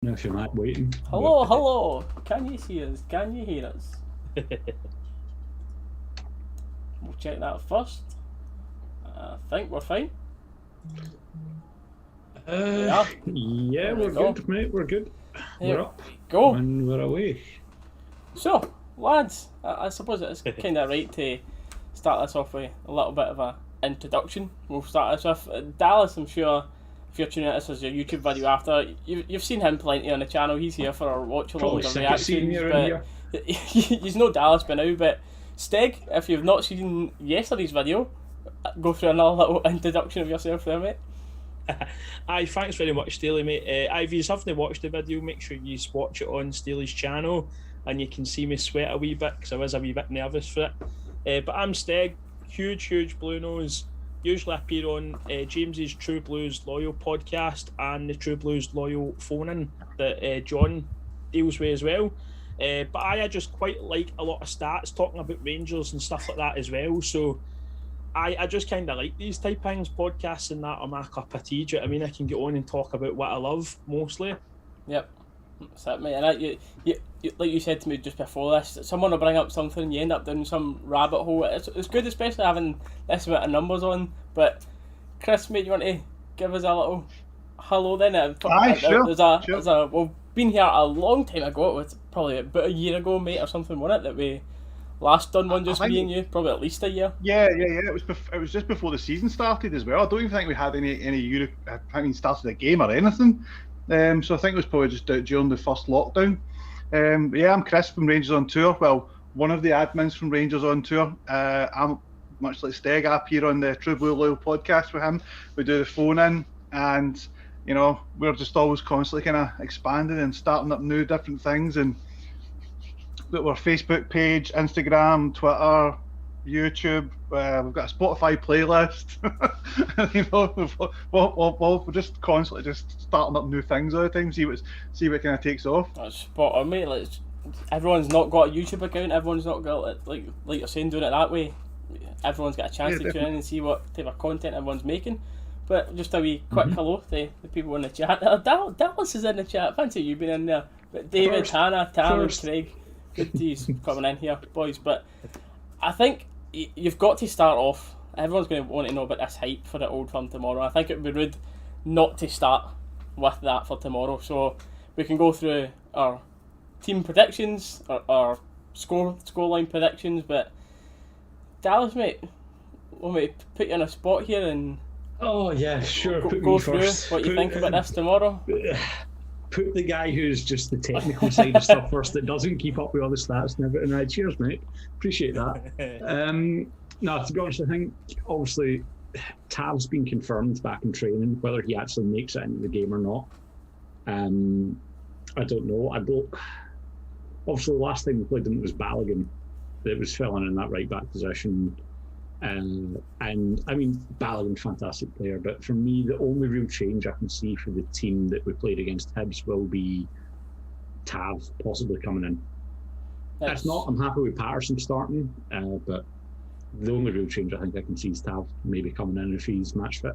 No, if you're not waiting. Hello, hello. Can you see us? Can you hear us? We'll check that first. I think we're fine. Yeah, we're good, mate. We're good. We're up. Go. And we're away. So, lads, I suppose it's kind of right to start this off with a little bit of a introduction. We'll start this with Dalus. I'm sure if you're tuning in this as your YouTube video after, you've seen him plenty on the channel. He's here for our watch along and reactions. But you know Dalus by now. But Steg, if you've not seen yesterday's video, go through another little introduction of yourself there, mate. Aye, thanks very much, Steely, mate. If you haven't watched the video, make sure you watch it on Steely's channel, and you can see me sweat a wee bit because I was a wee bit nervous for it. But I'm Steg, huge Blue Nose. Usually appear on James's True Blues Loyal podcast and the True Blues Loyal phone-in that John deals with as well. But I just quite like a lot of stats, talking about Rangers and stuff like that as well. So I just kind of like these type things, podcasts and that are my cup of tea. Do you know what I mean? I can get on and talk about what I love mostly. Yep, that's it, mate. And you, like you said to me just before this, someone will bring up something and you end up down some rabbit hole. It's good, especially having this amount of numbers on. But Chris, mate, you want to give us a little hello then? Sure. We've been here a long time ago. It was probably about a year ago, mate, or something, wasn't it, that we last done one, just me and you, probably at least a year. Yeah. It was just before the season started as well. I don't even think we had any Europe. I haven't started a game or anything. So I think it was probably just during the first lockdown. Yeah, I'm Chris from Rangers on Tour. Well, one of the admins from Rangers on Tour. I'm much like Steg. I appear on the True Blue Loyal podcast with him. We do the phone in, and you know we're just always constantly kind of expanding and starting up new different things. And we've got our Facebook page, Instagram, Twitter, YouTube. We've got a Spotify playlist. You know, we're just constantly just starting up new things all the time. See what kind of takes off. That's spot on, mate. Like, everyone's not got a YouTube account. Everyone's not got like you're saying, doing it that way. Everyone's got a chance to tune in and see what type of content everyone's making. But just a wee quick hello to the people in the chat. Dallas is in the chat. Fancy you being in there. But David, Hannah, Tam, and Craig. Good to you coming in here, boys. But I think you've got to start off. Everyone's going to want to know about this hype for the Old Firm tomorrow. I think it would be rude not to start with that for tomorrow. So we can go through our team predictions, our scoreline predictions. But Dallas, mate, want me to put you on a spot here and Sure. Go through what you think about this tomorrow. Put the guy who's just the technical side of stuff first, that doesn't keep up with all the stats and everything. Right, cheers, mate. Appreciate that. No, to be honest, I think obviously Tav's been confirmed back in training. Whether he actually makes it into the game or not, I don't know. Obviously, the last time we played them was Balogun that was filling in that right back position. And I mean, Balogun, fantastic player, but for me, the only real change I can see for the team that we played against Hibs will be Tav possibly coming in. If not, I'm happy with Patterson starting, but the only real change I think I can see is Tav maybe coming in if he's match fit.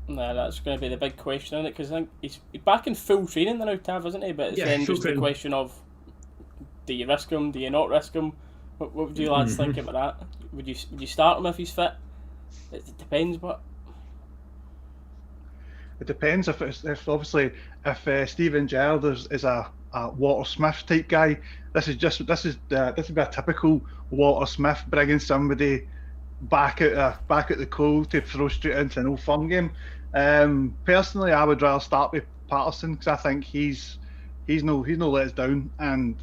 Nah, that's going to be the big question, isn't it? Because I think he's back in full training now, Tav, isn't he? But it's then just the question of, do you risk him? Do you not risk him? What would you lads think about that? Would you start him if he's fit? It depends, but it depends if obviously if Steven Gerrard is a Walter Smith type guy. This would be a typical Walter Smith, bringing somebody back out the cold to throw straight into an Old Firm game. Personally, I would rather start with Patterson because I think he's no let us down, and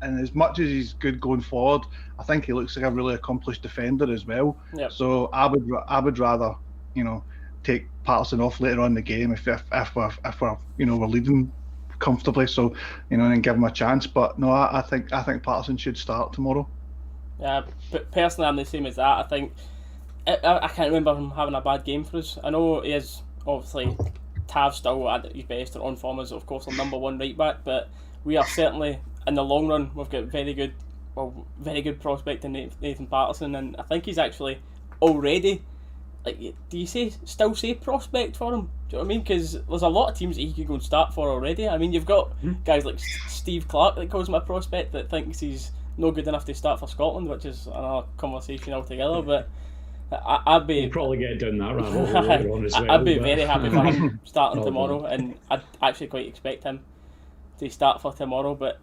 as much as he's good going forward, I think he looks like a really accomplished defender as well. Yep. So I would rather take Patterson off later on in the game if we're we're leading comfortably, so and give him a chance. But no, I think Patterson should start tomorrow. Yeah, but personally, I'm the same as that. I think I can't remember him having a bad game for us. I know he is obviously. Tav still at his best and on form as, of course, our number one right back, but we are certainly in the long run. We've got very good prospect in Nathan Patterson, and I think he's actually already like, do you still say prospect for him? Do you know what I mean? Because there's a lot of teams that he could go and start for already. I mean, you've got guys like Steve Clark that calls him a prospect that thinks he's no good enough to start for Scotland, which is another conversation altogether. But I'd be... We'll probably get down that rabbit hole later on as well. I'd be very happy for him starting tomorrow, and I'd actually quite expect him to start for tomorrow. But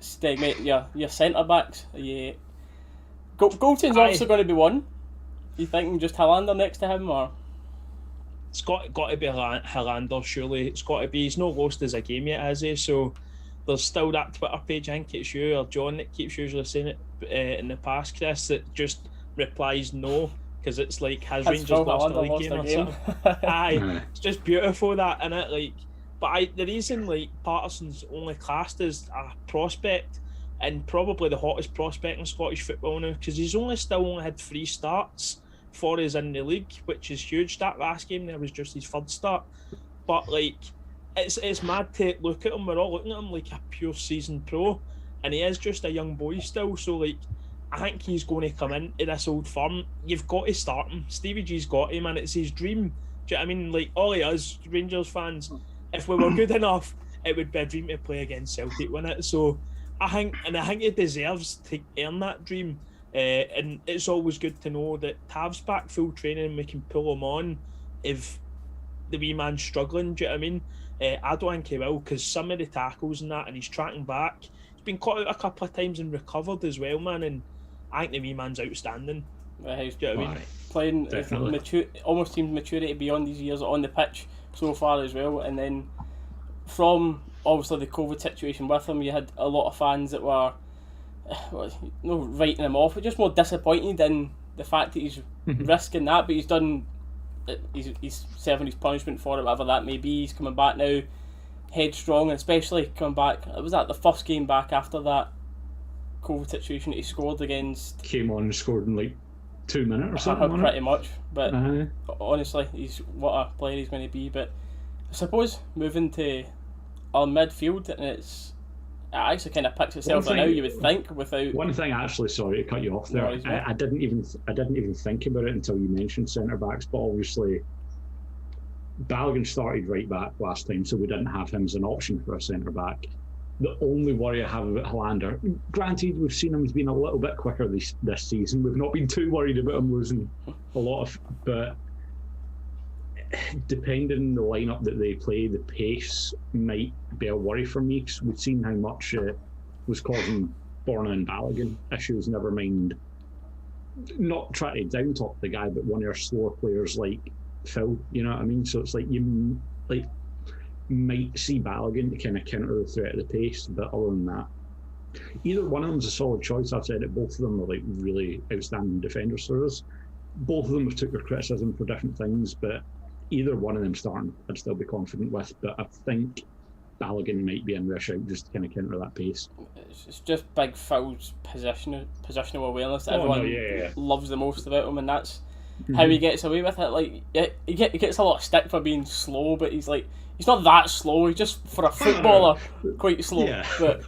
Steg, mate, your centre backs, Goldton's obviously going to be one. You thinking just Helander next to him, or? It's got to be Helander, surely. It's got to be. He's not lost as a game yet, has he? So there's still that Twitter page, I think it's you or John that keeps usually saying it in the past, Chris, that just replies no, because it's like, has Rangers lost a league game or something? Aye, it's just beautiful that, innit? Like, but the reason like Patterson's only classed as a prospect, and probably the hottest prospect in Scottish football now, because he's still only had 3 starts for us in the league, which is huge. That last game there was just his 3rd start, but like it's mad to look at him. We're all looking at him like a pure seasoned pro, and he is just a young boy still. So like, I think he's going to come into this old firm. You've got to start him. Stevie G's got him, and it's his dream. Do you know what I mean? Like, all he is, Rangers fans, if we were good enough, it would be a dream to play against Celtic, wouldn't it? So I think he deserves to earn that dream. And it's always good to know that Tav's back full training and we can pull him on if the wee man's struggling. Do you know what I mean? I don't think he will, because some of the tackles and that, and he's tracking back. He's been caught out a couple of times and recovered as well, man. And I think the wee man's outstanding. Do you know what I mean? Playing almost seems maturity beyond these years on the pitch so far as well. And then from obviously the COVID situation with him, you had a lot of fans that were no writing him off, but just more disappointed in the fact that he's risking that. But he's serving his punishment for it, whatever that may be. He's coming back now, headstrong, and especially coming back. It was the first game back after that COVID situation that he scored against. Came on and scored in like 2 minutes or something. Pretty much, but honestly, he's what a player he's going to be. But I suppose moving to our midfield, and it actually kind of picks itself out now, you would think, without... One thing, actually, sorry to cut you off there, I didn't even think about it until you mentioned centre-backs, but obviously Balogun started right back last time, so we didn't have him as an option for a centre-back. The only worry I have about Helander, granted, we've seen him as being a little bit quicker this season, we've not been too worried about him losing a lot of... But depending on the lineup that they play, the pace might be a worry for me, because we've seen how much it was causing Borna and Balogun issues, never mind not trying to down top the guy, but one of our slower players like Phil, you know what I mean? So it's like you might see Balogun to kind of counter the threat of the pace, but other than that, either one of them's a solid choice. I've said it, both of them are like really outstanding defenders for us. Both of them have took their criticism for different things, but either one of them starting, I'd still be confident with. But I think Balogun might be in rush out just to kind of counter that pace. It's just Big Phil's positional awareness that everyone loves the most about him, and that's how he gets away with it. Like he gets a lot of stick for being slow, but he's not that slow. He's just, for a footballer, quite slow. Yeah. But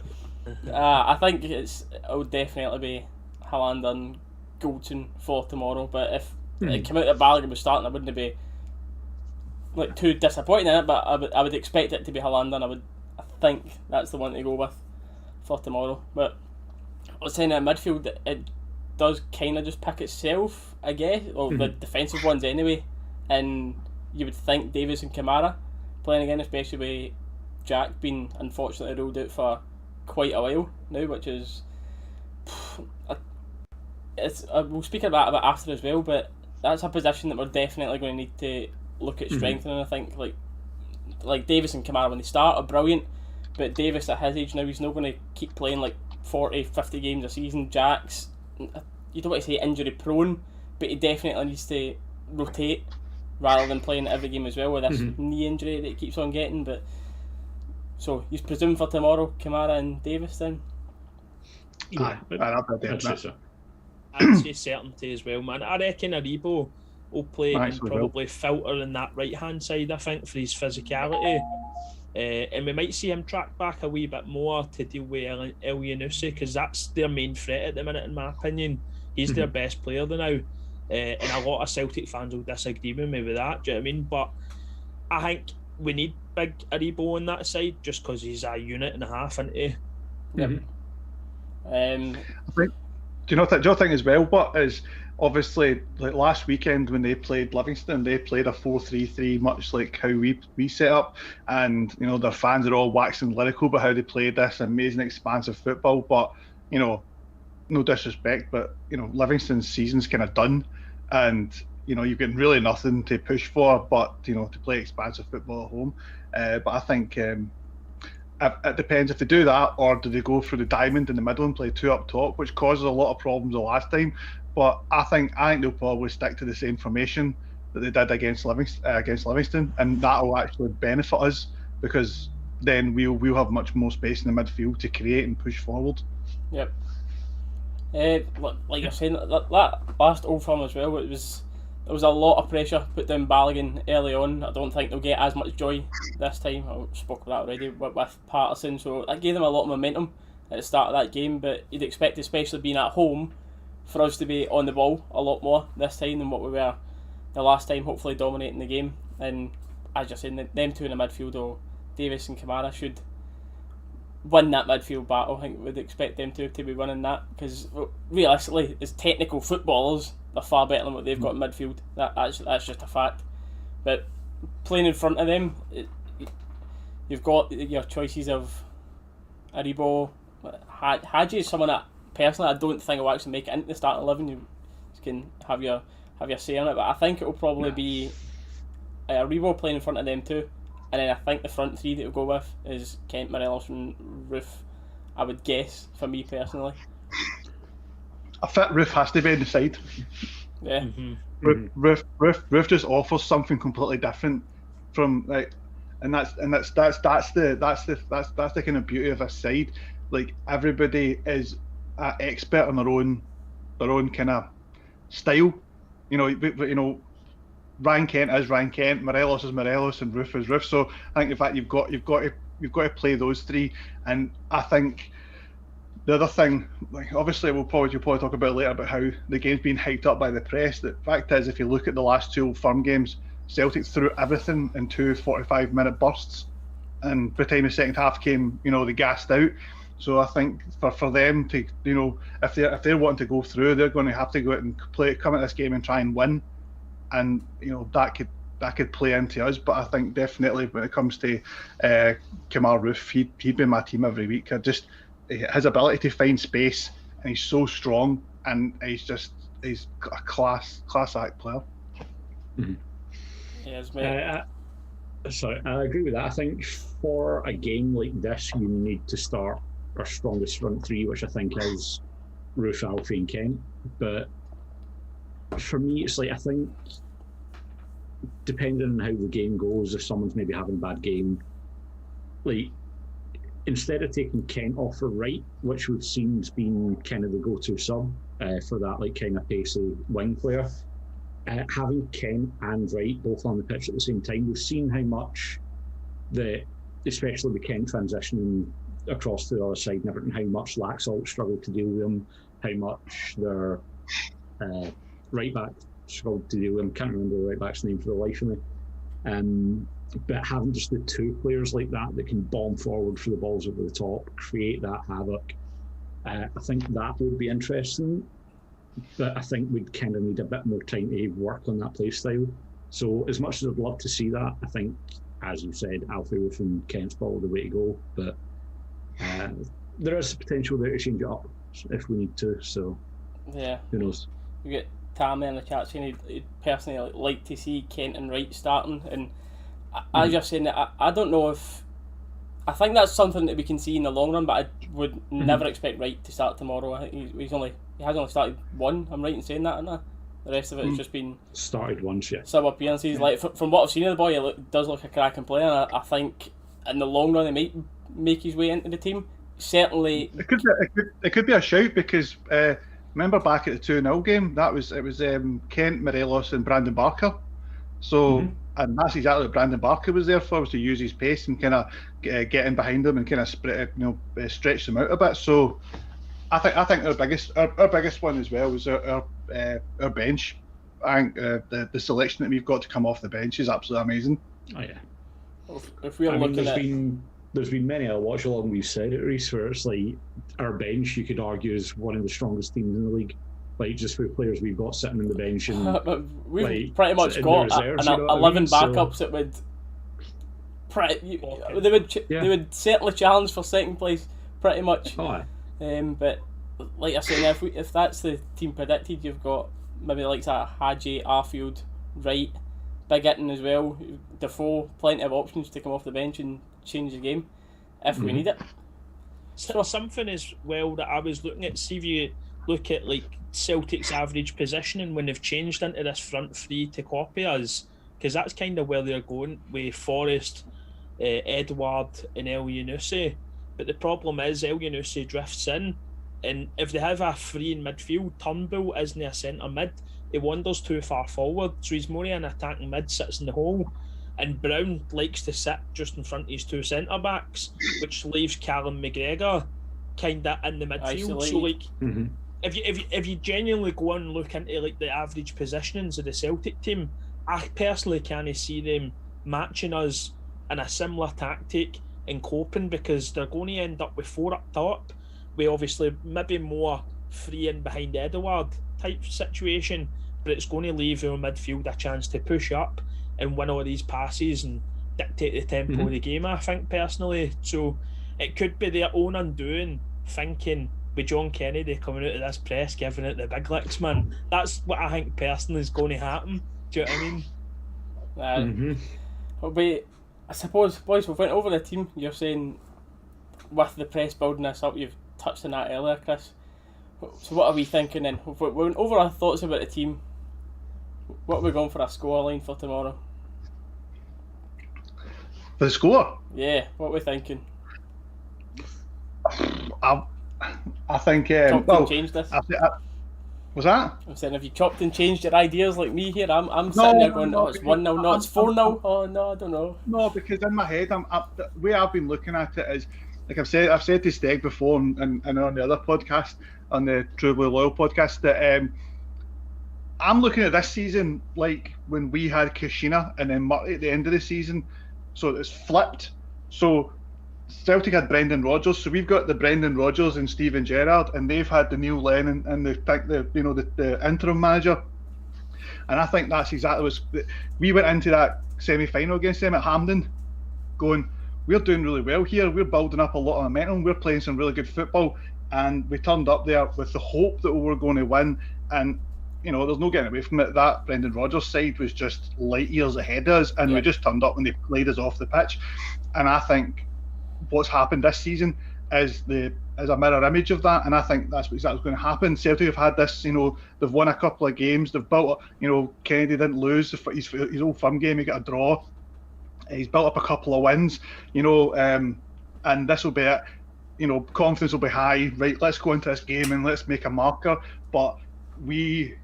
I think it'll definitely be Helander and Goldson for tomorrow. But if it came out that Balogun was starting, I wouldn't be like too disappointed in it, but I would expect it to be Helander, and I think that's the one to go with for tomorrow. But I was saying, at midfield, it does kind of just pick itself, I guess, or the defensive ones anyway, and you would think Davis and Kamara playing again, especially with Jack being unfortunately ruled out for quite a while now, which is we'll speak about it after as well, but that's a position that we're definitely going to need to look at strengthening. I think like Davis and Kamara when they start are brilliant, but Davis at his age now, he's not going to keep playing like 40-50 games a season. Jack's, you don't want to say injury prone, but he definitely needs to rotate rather than playing every game as well with this knee injury that he keeps on getting. But so he's presumed for tomorrow, Kamara and Davis then? I'd say certainty as well, man. I reckon Aribo will play and probably filter in that right hand side, I think, for his physicality. And we might see him track back a wee bit more to deal with El Yunusi, because that's their main threat at the minute, in my opinion. He's their best player now. and a lot of Celtic fans will disagree with me with that. Do you know what I mean? But I think we need big Aribo on that side just because he's a unit and a half, isn't he? Yep. I think, do you know think as well? What is obviously like last weekend when they played Livingston, they played a 4-3-3, much like how we set up, and you know their fans are all waxing lyrical about how they played this amazing, expansive football. But you know, no disrespect, but you know Livingston's season's kind of done, and you know you've got really nothing to push for, but you know to play expansive football at home. But I think. It depends if they do that or do they go through the diamond in the middle and play two up top, which causes a lot of problems the last time. But I think they'll probably stick to the same formation that they did against Livingston, and that will actually benefit us because then we'll have much more space in the midfield to create and push forward. Yep. Like you're saying, that last Old Firm as well, there was a lot of pressure put down Balogun early on. I don't think they'll get as much joy this time. I spoke about that already with Patterson, so that gave them a lot of momentum at the start of that game. But you'd expect, especially being at home, for us to be on the ball a lot more this time than what we were the last time, hopefully dominating the game. And as you're saying, them two in the midfield, or Davis and Kamara, should win that midfield battle. I think we'd expect them to be winning that because realistically, as technical footballers, they're far better than what they've got in midfield. That's just a fact. But playing in front of them, you've got your choices of Aribo. Hadji is someone that personally I don't think will actually make it into the starting 11. You can have your say on it, but I think it will probably be Aribo playing in front of them too. And then I think the front three that we'll go with is Kent, Morelos and Roof, I would guess, for me personally. I think Roof has to be on the side. Yeah. Roof just offers something completely different from like, and that's the kind of beauty of this side. Like everybody is an expert on their own kind of style. You know, Ryan Kent is Ryan Kent, Morelos is Morelos, and Roof is Roof. So I think in fact you've got to play those three, and I think. The other thing, like obviously you'll probably talk about later about how the game's been hyped up by the press. The fact is, if you look at the last two Old Firm games, Celtic threw everything in 2 45-minute bursts, and by the time the second half came, you know, they gassed out. So I think for them to, you know, if they're wanting to go through, they're going to have to go out and come at this game and try and win, and you know that could play into us. But I think definitely when it comes to Kamal Roof, he'd be my team every week. His ability to find space, and he's so strong, and he's a class act player. Mm-hmm. Yes, mate. Sorry, I agree with that. I think for a game like this, you need to start our strongest front three, which I think is Roof, Alfie, and Kent. But for me, it's like I think depending on how the game goes, if someone's maybe having a bad game, like. Instead of taking Kent off for right, which we've seen has been kind of the go-to sub for that like kind of pacey wing player, having Kent and Wright both on the pitch at the same time, we've seen how much especially the Kent transitioning across to the other side and everything, how much Laxalt struggled to deal with them, how much their right back struggled to deal with them. Can't remember the right back's name for the life of me. But having just the two players like that can bomb forward for the balls over the top, create that havoc, I think that would be interesting. But I think we'd kind of need a bit more time to work on that play style. So as much as I'd love to see that, I think, as you said, Alfie Roof and Kent's probably the way to go. But there is potential there to change it up if we need to. So yeah, who knows? We get Tammy in the chat saying he'd personally like to see Kent and Wright starting, and as you're saying that, I don't know if I think that's something that we can see in the long run, but I would never expect Wright to start tomorrow. I think he has only started one. I'm right in saying that, isn't I? The rest of it has just been started once, yeah. Sub appearances. Yeah. Like from what I've seen of the boy, he does look a cracking player. And I think in the long run, he might make his way into the team. Certainly, it could be a shout because remember back at the 2-0 game, it was Kent, Morelos, and Brandon Barker. So. And that's exactly what Brandon Barker was there for, was to use his pace and kind of get in behind him and kind of stretch them out a bit. So I think our biggest one as well was our bench. I think the selection that we've got to come off the bench is absolutely amazing. Oh yeah. If we're looking there's been many a watch along we've said it, Reece, where it's like our bench you could argue is one of the strongest teams in the league. Like just with players we've got sitting on the bench, and we've like, pretty much got reserves, 11 backups that would. They would certainly challenge for second place, pretty much. Oh, but like I said, if that's the team predicted, you've got maybe like that Hadji, Arfield, Wright, Big Hitting as well. Defoe, plenty of options to come off the bench and change the game if we need it. So something as well that I was looking at. See if you look at like Celtic's average positioning when they've changed into this front three to copy us, because that's kind of where they're going with Forrest, Edward and El Yunusi. But the problem is El Yunusi drifts in, and if they have a three in midfield, Turnbull isn't a centre mid. He wanders too far forward, so he's more an attacking mid, sits in the hole. And Brown likes to sit just in front of his two centre backs, which leaves Callum McGregor kind of in the midfield. So like, if you genuinely go and look into like the average positionings of the Celtic team, I personally can't see them matching us in a similar tactic and coping, because they're going to end up with four up top, with obviously maybe more free in behind Edward type situation, but it's going to leave our midfield a chance to push up and win all these passes and dictate the tempo of the game, I think, personally. So it could be their own undoing, thinking with John Kennedy coming out of this press giving it the big licks, man. That's what I think personally is going to happen. Do you know what I mean? But I suppose, boys, we've went over the team. You're saying with the press building this up, you've touched on that earlier, Chris. So what are we thinking then? We went over our thoughts about the team. What are we going for a scoreline for tomorrow? For the score? Yeah, what are we thinking? I think... chopped and changed this? Was that? I'm saying, have you chopped and changed your ideas like me here? I'm sitting there going, it's 1-0, no, it's 4-0. Oh, no, I don't know. No, because in my head, the way I've been looking at it is, like I've said to Steg before and on the other podcast, on the True Blue Loyal podcast, that I'm looking at this season like when we had Kashina and then Murray at the end of the season. So it's flipped. So Celtic had Brendan Rodgers, so we've got the Brendan Rodgers and Steven Gerrard, and they've had the Neil Lennon and the interim manager. And I think that's exactly what we went into that semi-final against them at Hampden, going, we're doing really well here. We're building up a lot of momentum. We're playing some really good football, and we turned up there with the hope that we were going to win. And there's no getting away from it. That Brendan Rodgers side was just light years ahead of us, and we just turned up when they played us off the pitch. And I think what's happened this season is a mirror image of that, and I think that's exactly what's going to happen. Celtic have had this, they've won a couple of games, they've built, Kennedy didn't lose his old firm game, he got a draw, he's built up a couple of wins, and this will be it. Confidence will be high, right, let's go into this game and let's make a marker, but we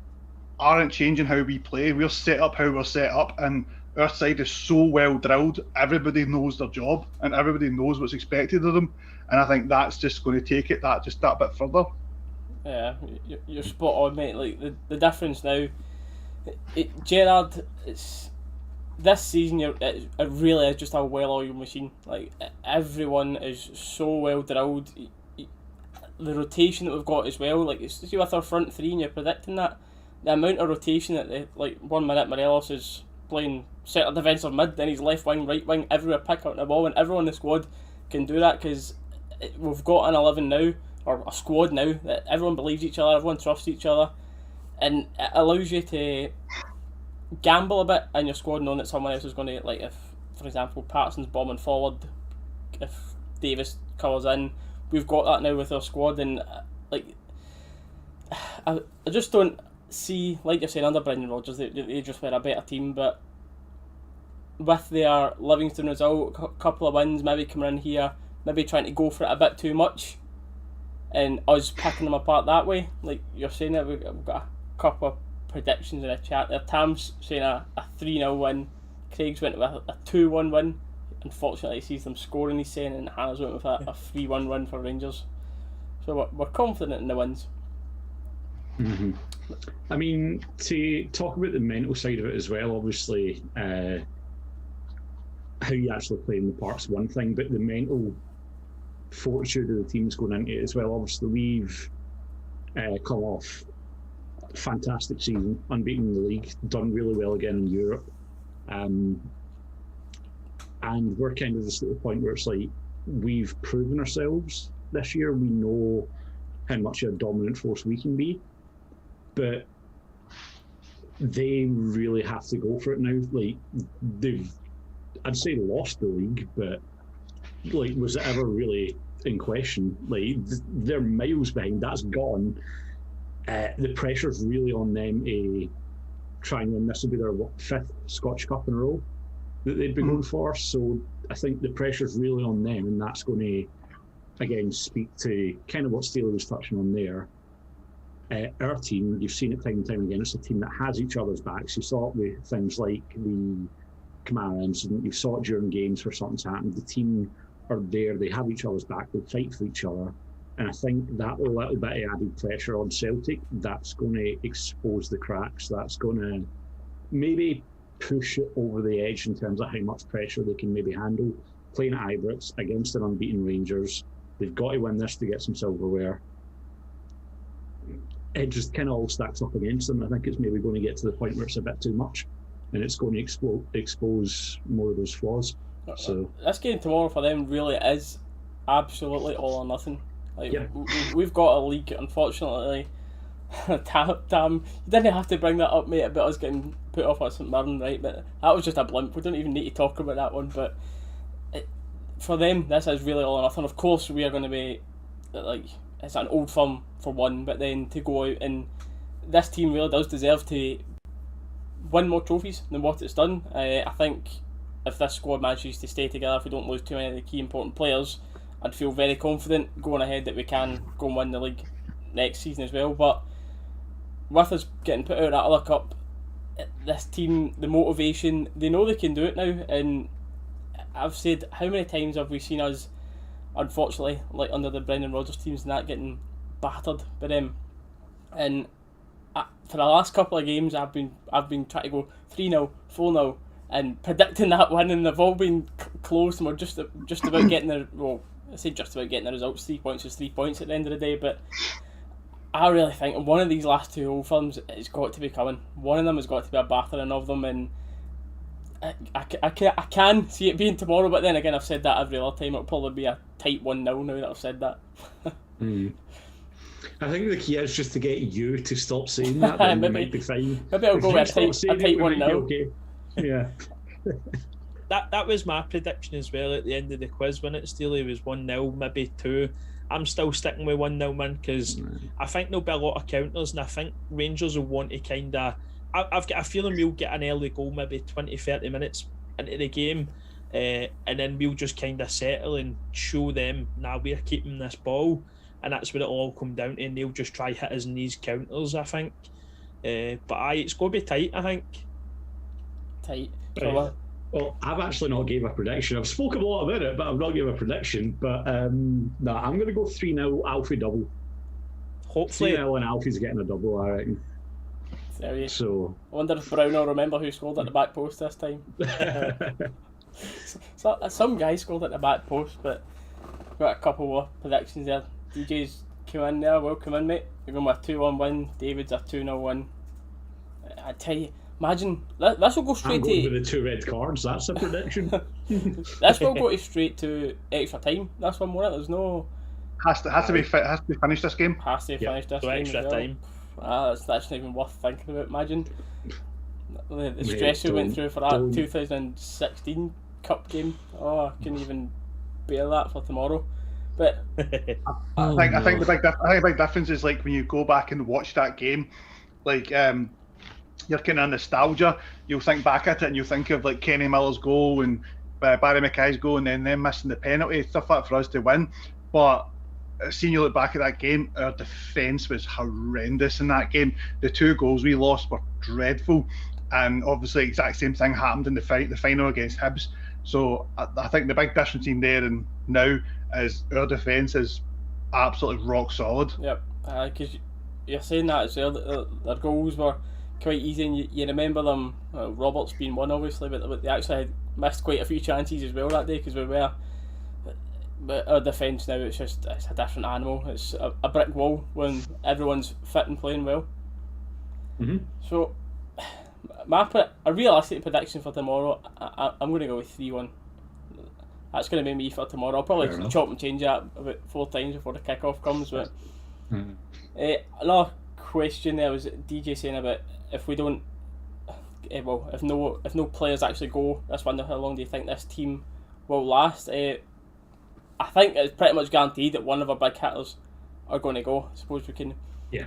aren't changing how we play, we're set up how we're set up, and our side is so well drilled, everybody knows their job and everybody knows what's expected of them, and I think that's just going to take it that bit further. Yeah, you're spot on, mate. Like the difference now, Gerrard, it's this season. It really is just a well-oiled machine. Like everyone is so well drilled. The rotation that we've got as well. Like see with our front three, and you're predicting that the amount of rotation that 1 minute Morelos is playing centre defensive mid, then he's left wing, right wing, everywhere, pick up the ball, and everyone in the squad can do that because we've got an 11 now, or a squad now, that everyone believes each other, everyone trusts each other, and it allows you to gamble a bit in your squad knowing that someone else is going to, like if, for example, Patterson's bombing forward, if Davis covers in, we've got that now with our squad, and I just don't see, like you're saying, under Brendan Rodgers, they just were a better team, but with their Livingston result, a couple of wins, maybe coming in here, maybe trying to go for it a bit too much, and us picking them apart that way, like you're saying, that we've got a couple of predictions in the chat there. Tam's saying a 3-0 win, Craig's went with a 2-1 win, unfortunately he sees them scoring, he's saying, and Hannah's went with a 3-1 win for Rangers, so we're confident in the wins. Mm-hmm. I mean, to talk about the mental side of it as well, obviously, how you actually play in the park's one thing, but the mental fortitude of the teams going into it as well. Obviously, we've come off a fantastic season, unbeaten in the league, done really well again in Europe. And we're kind of just at the point where it's like, we've proven ourselves this year. We know how much a dominant force we can be, but they really have to go for it now. Like, I'd say lost the league, but like, was it ever really in question? Like, they're miles behind. That's gone. The pressure's really on them to try and win. This will be their fifth Scottish Cup in a row that they'd be going for. So I think the pressure's really on them, and that's going to, again, speak to kind of what Steely was touching on there. Our team, you've seen it time and time again, it's a team that has each other's backs. You saw it with things like the Kamara incident. You saw it during games where something's happened. The team are there, they have each other's back, they fight for each other. And I think that little bit of added pressure on Celtic, that's going to expose the cracks. That's going to maybe push it over the edge in terms of how much pressure they can maybe handle. Playing at Ibrox against an unbeaten Rangers, they've got to win this to get some silverware. It just kind of all stacks up against them. I think it's maybe going to get to the point where it's a bit too much, and it's going to expose more of those flaws. So this game tomorrow for them really is absolutely all or nothing. Like, yeah. We've got a league, unfortunately. Damn, you didn't have to bring that up, mate, about us getting put off at St Mirren, right? But that was just a blimp. We don't even need to talk about that one. But for them, this is really all or nothing. Of course, we are going to be like, it's an old firm for one, but then to go out, and this team really does deserve to win more trophies than what it's done. I think if this squad manages to stay together, if we don't lose too many of the key important players, I'd feel very confident going ahead that we can go and win the league next season as well. But with us getting put out of that other cup, this team, the motivation, they know they can do it now. And I've said, how many times have we seen us, unfortunately, like under the Brendan Rodgers teams and that, getting battered by them? And for the last couple of games, I've been trying to go 3-0, 4-0, and predicting that win, and they've all been close, and we're just about getting the, well, I say just about getting the results. 3 points is 3 points at the end of the day, but I really think one of these last two old firms has got to be coming. One of them has got to be a battering of them, and I can see it being tomorrow, but then again, I've said that every other time. It'll probably be a tight 1-0 now that I've said that. I think the key is just to get you to stop saying that, then maybe, we might be fine. Maybe I'll go with a tight 1-0. Okay. Yeah. That was my prediction as well at the end of the quiz when it Steely was 1-0, maybe 2. I'm still sticking with 1-0, man, because I think there'll be a lot of counters, and I think Rangers will want to kind of... I've got a feeling we'll get an early goal, maybe 20-30 minutes into the game, and then we'll just kind of settle and show them, we're keeping this ball, and that's what it'll all come down to, and they'll just try hit us in these counters, I think. But it's going to be tight, I think. Tight. Right. Well, I've actually not gave a prediction. I've spoken a lot about it, but I've not given a prediction. But I'm going to go 3-0 Alfie double. Hopefully. 3-0 and Alfie's getting a double, I reckon. So I wonder if Brown will remember who scored at the back post this time. So, some guy scored at the back post, but we've got a couple of predictions there. DJ's come in there, welcome in, mate. We're going with a 2-1 win. David's a 2-0 win. I tell you, imagine this will go straight to with the 2 red cards. That's a prediction. This will go straight to extra time. This one, won't it? There's no has to be finished this game. Has to finish this game. Extra time. That's not even worth thinking about. Imagine the stress we went through for that 2016 Cup game. Oh, I couldn't even bear that for tomorrow. But I think the big difference is, like, when you go back and watch that game, like you're kind of nostalgia. You'll think back at it and you'll think of like Kenny Miller's goal and Barry Mackay's goal, and then them missing the penalty, stuff like that for us to win. But seeing you look back at that game, our defence was horrendous in that game. The 2 goals we lost were dreadful, and obviously exact same thing happened in the final against Hibs. So I think the big difference in there and now is our defence is absolutely rock solid. Yep, because you're saying that as well. That their goals were quite easy, and you remember them. Roberts being one, obviously, but they actually had missed quite a few chances as well that day because we were. But our defence now, it's a different animal. It's a brick wall when everyone's fit and playing well. Mm-hmm. So, a realistic prediction for tomorrow, I'm going to go with 3-1. That's going to be me for tomorrow. I'll probably chop and change that about 4 times before the kick-off comes. But another question there was DJ saying about if we don't, if no players actually go this window, how long do you think this team will last? I think it's pretty much guaranteed that one of our big hitters are going to go. I suppose we can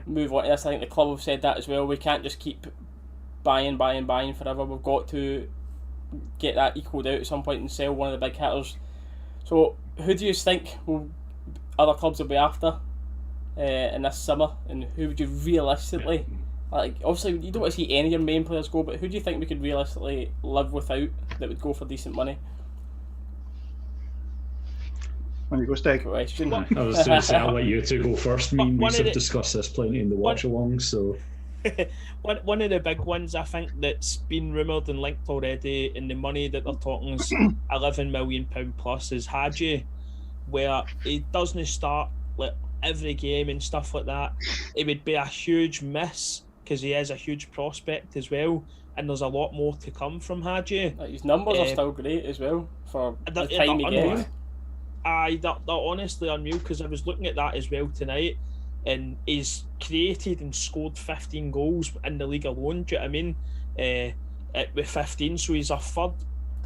move on to this. I think the club have said that as well. We can't just keep buying forever. We've got to get that equalled out at some point and sell one of the big hitters. So who do you think other clubs will be after in this summer, and who would you realistically, like, obviously you don't want to see any of your main players go, but who do you think we could realistically live without that would go for decent money? When you go, Steg. Question. I was going to say, I'll let you two go first. Me and Reece have discussed this plenty in the watch-along, so... One of the big ones I think that's been rumoured and linked already, and the money that they're talking is £11 million plus, is Hadji, where he doesn't start like every game and stuff like that. It would be a huge miss because he is a huge prospect as well, and there's a lot more to come from Hadji. His numbers are still great as well for the time he gets. They're honestly unreal, because I was looking at that as well tonight, and he's created and scored 15 goals in the league alone. Do you know what I mean? With 15, so he's our third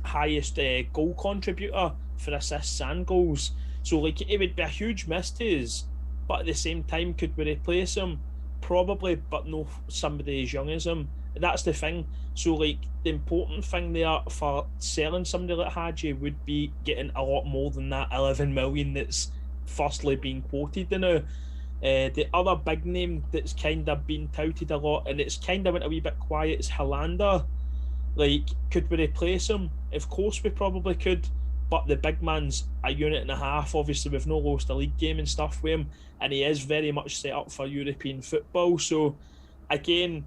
highest goal contributor for assists and goals. So like, it would be a huge miss to us, but at the same time, could we replace him? Probably, but no somebody as young as him. That's the thing. So like, the important thing there for selling somebody like Hadji would be getting a lot more than that 11 million that's firstly being quoted now. The other big name that's kind of been touted a lot, and it's kind of went a wee bit quiet, is Hollander. Like, could we replace him? Of course we probably could, but the big man's a unit and a half. Obviously we've not lost a league game and stuff with him, and he is very much set up for European football. So again,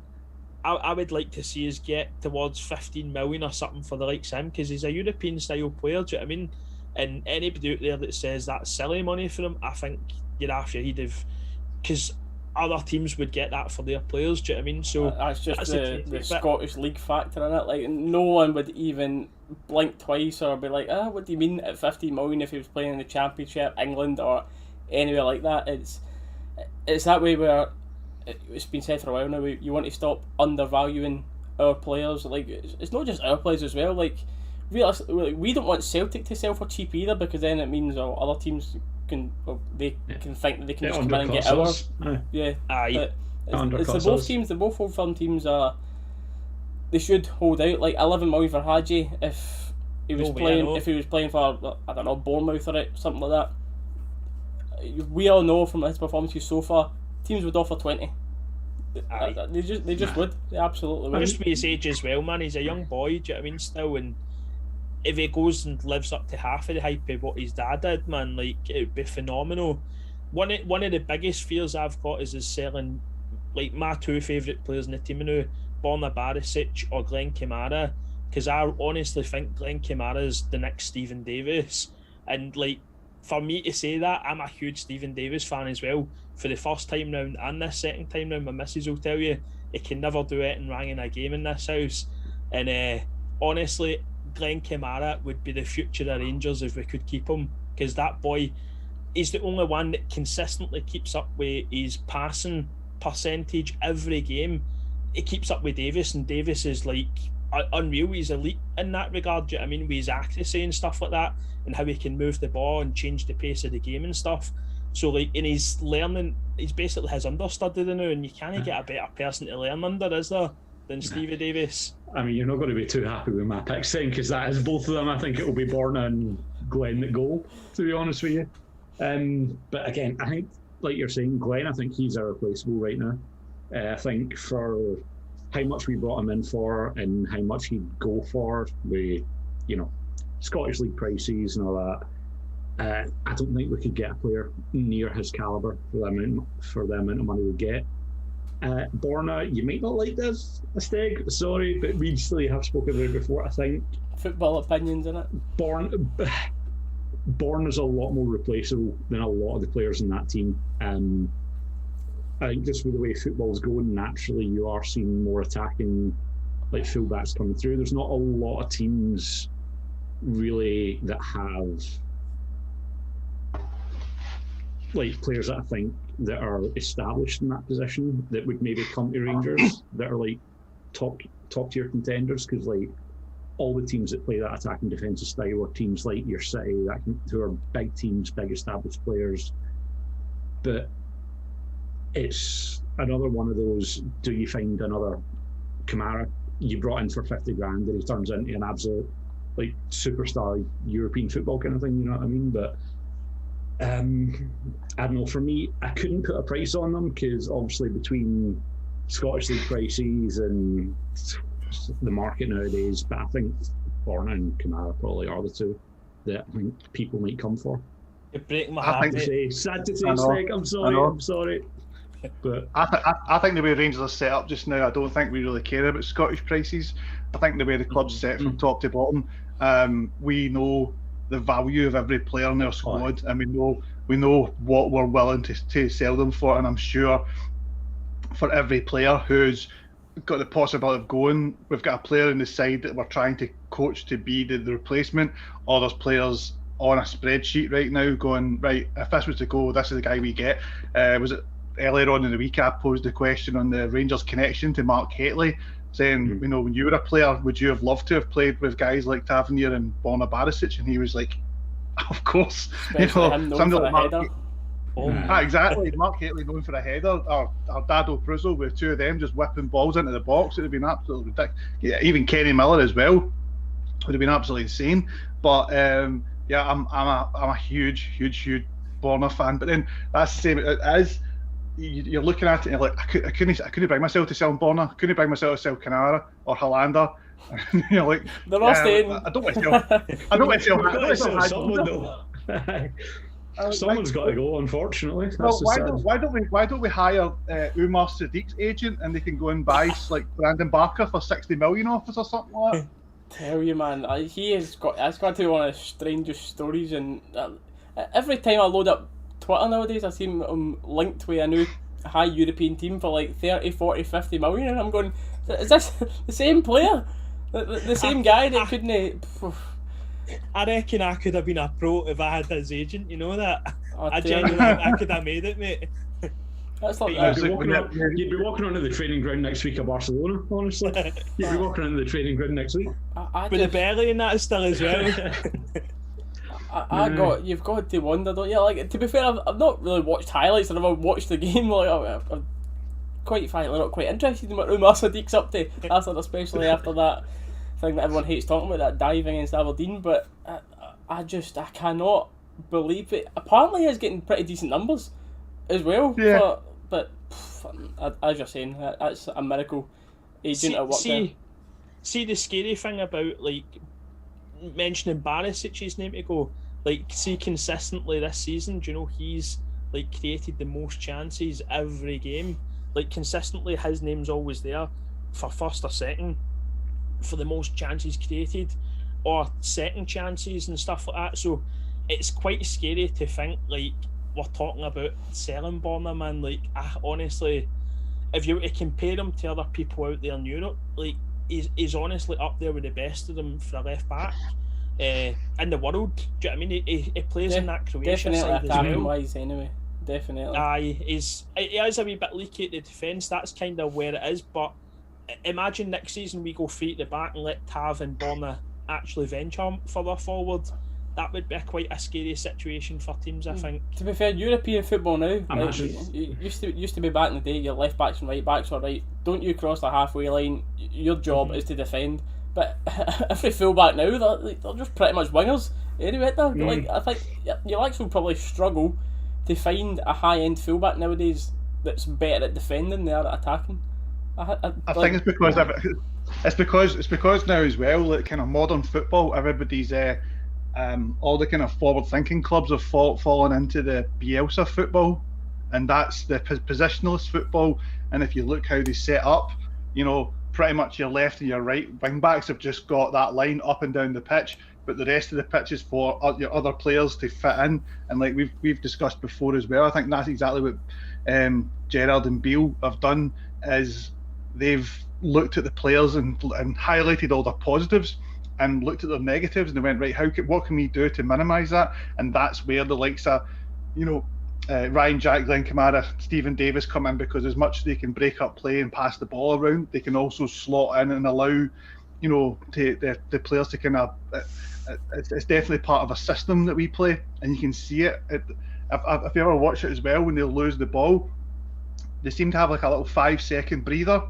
I would like to see us get towards 15 million or something for the likes of him, because he's a European style player. Do you know what I mean? And anybody out there that says that's silly money for him, I think you're after he'd have, because other teams would get that for their players. Do you know what I mean? So that's just the Scottish League factor in it. Like, no one would even blink twice or be like, what do you mean at 15 million if he was playing in the Championship, England, or anywhere like that? It's that way where it's been said for a while now. You want to stop undervaluing our players. Like, it's not just our players as well. Like, realistically, we don't want Celtic to sell for cheap either, because then it means other teams can think that they can just come in and get ours. It's the both teams. The both old firm teams are. They should hold out. Like 11 million for Hadji if he was playing for, I don't know, Bournemouth or something like that. We all know from his performances so far, teams would offer 20. They just would. They absolutely would. Just with his age as well, man. He's a young boy. Do you know what I mean? Still, and if he goes and lives up to half of the hype of what his dad did, man, like, it would be phenomenal. One of the biggest fears I've got is selling, like, my two favourite players in the team now, Borna Barisic or Glenn Kamara, because I honestly think Glenn Kamara is the next Stephen Davis. And like, for me to say that, I'm a huge Stephen Davis fan as well. For the first time round and this second time round, my missus will tell you he can never do it and rang in a game in this house. And honestly, Glenn Kamara would be the future of Rangers if we could keep him, because that boy is the only one that consistently keeps up with his passing percentage every game. He keeps up with Davis, and Davis is like unreal. He's elite in that regard. Do you know what I mean? With his accuracy and stuff like that, and how he can move the ball and change the pace of the game and stuff. So like, in his learning, he's basically his understudy now, and you can't get a better person to learn under, is there, than Stevie Davis? I mean, you're not going to be too happy with my picks then, because that is both of them. I think it will be Borna and Glenn that go, to be honest with you. But again, I think, like you're saying, Glenn, I think he's irreplaceable right now. I think for how much we brought him in for and how much he'd go for with, Scottish League prices and all that, I don't think we could get a player near his calibre for the amount of money we get. Borna, you might not like this, Steg, sorry, but we still have spoken about it before, I think. Football opinions in it. Borna's a lot more replaceable than a lot of the players in that team. I think just with the way football's going, naturally you are seeing more attacking like fullbacks coming through. There's not a lot of teams really that have like players that I think that are established in that position that would maybe come to Rangers that are like top tier contenders, because like all the teams that play that attacking defensive style are teams like your City who are big teams, big established players. But it's another one of those, do you find another Kamara you brought in for 50 grand and he turns into an absolute like superstar European football kind of thing, you know what I mean? But I don't know, for me, I couldn't put a price on them because obviously between Scottish League prices and the market nowadays, but I think Borna and Kamara probably are the two that I think people might come for. You break my heart. Sad to say, Steg, I'm sorry. But I think the way Rangers are set up just now, I don't think we really care about Scottish prices. I think the way the club's set from top to bottom, we know the value of every player in their squad, and we know what we're willing to sell them for. And I'm sure for every player who's got the possibility of going, we've got a player in the side that we're trying to coach to be the replacement, or there's players on a spreadsheet right now going, right, if this was to go, this is the guy we get. Was it earlier on in the week I posed a question on the Rangers connection to Mark Hateley, saying, you know, when you were a player, would you have loved to have played with guys like Tavernier and Borna Barisic? And he was like, of course. Somebody like Mark, exactly. Mark Hateley known for a header, or Dado Pruzzo with two of them just whipping balls into the box. It would have been absolutely ridiculous. Yeah, even Kenny Miller as well would have been absolutely insane. But I'm a huge Borna fan. But then that's the same as you're looking at it and you're like, I couldn't bring myself to sell Borna. I couldn't bring myself to sell Canara or Hollander. You're like, they're all staying. I don't want to sell someone though. Someone's got to go, unfortunately. Well, why don't we hire Umar Sadiq's agent and they can go and buy like Brandon Barker for 60 million off us or something like that? Tell you, man, that's got to be one of the strangest stories. And every time I load up Twitter nowadays, I see him linked with a new high European team for like 30, 40, 50 million, and I'm going, is this the same player? The same guy that couldn't... I reckon I could have been a pro if I had his agent, you know that? I could have made it, mate. That's like you'd be walking onto the training ground next week at Barcelona, honestly. You'd be walking onto the training ground next week. With the belly and that still as well. You've got to wonder, don't you? Like, to be fair, I've not really watched highlights. I've never watched the game. Like, I'm quite frankly not quite interested in what Umar Sadiq's up to. Especially after that thing that everyone hates talking about, that diving against Aberdeen. But I cannot believe it. Apparently, he's getting pretty decent numbers as well. Yeah. But as you're saying, that's a miracle agent at work there. See the scary thing about like mentioning Barisic's name to go, like, see consistently this season, do you know he's like created the most chances every game, like consistently his name's always there for first or second for the most chances created or second chances and stuff like that. So it's quite scary to think like we're talking about selling Borna, man. Like, honestly, if you were to compare him to other people out there in Europe, like he's honestly up there with the best of them for a left back in the world. Do you know what I mean? He plays in that Croatia side as well. Wise anyway. Definitely. He is a wee bit leaky at the defence. That's kind of where it is. But imagine next season we go free at the back and let Tav and Borna actually venture further forward. That would be quite a scary situation for teams, I think. To be fair, European football now, used to be back in the day, your left backs and right backs were right. Don't you cross the halfway line? Your job is to defend. But every fullback now, they're just pretty much wingers. Anyway, like, I think you'll actually probably struggle to find a high-end fullback nowadays that's better at defending than they are at attacking. I think it's because now as well, like kind of modern football, everybody's all the kind of forward-thinking clubs have fallen into the Bielsa football, and that's the positionless football. And if you look how they set up, pretty much your left and your right wing backs have just got that line up and down the pitch, but the rest of the pitch is for your other players to fit in. And like we've discussed before as well, I think that's exactly what Gerrard and Beale have done, is they've looked at the players and highlighted all their positives and looked at their negatives, and they went, right, what can we do to minimise that? And that's where the likes of, Ryan Jack, Glenn Kamara, Stephen Davis come in, because as much as they can break up play and pass the ball around, they can also slot in and allow, the players to kind of. It's definitely part of a system that we play, and you can see it. If you ever watch it as well, when they lose the ball, they seem to have like a little 5-second breather.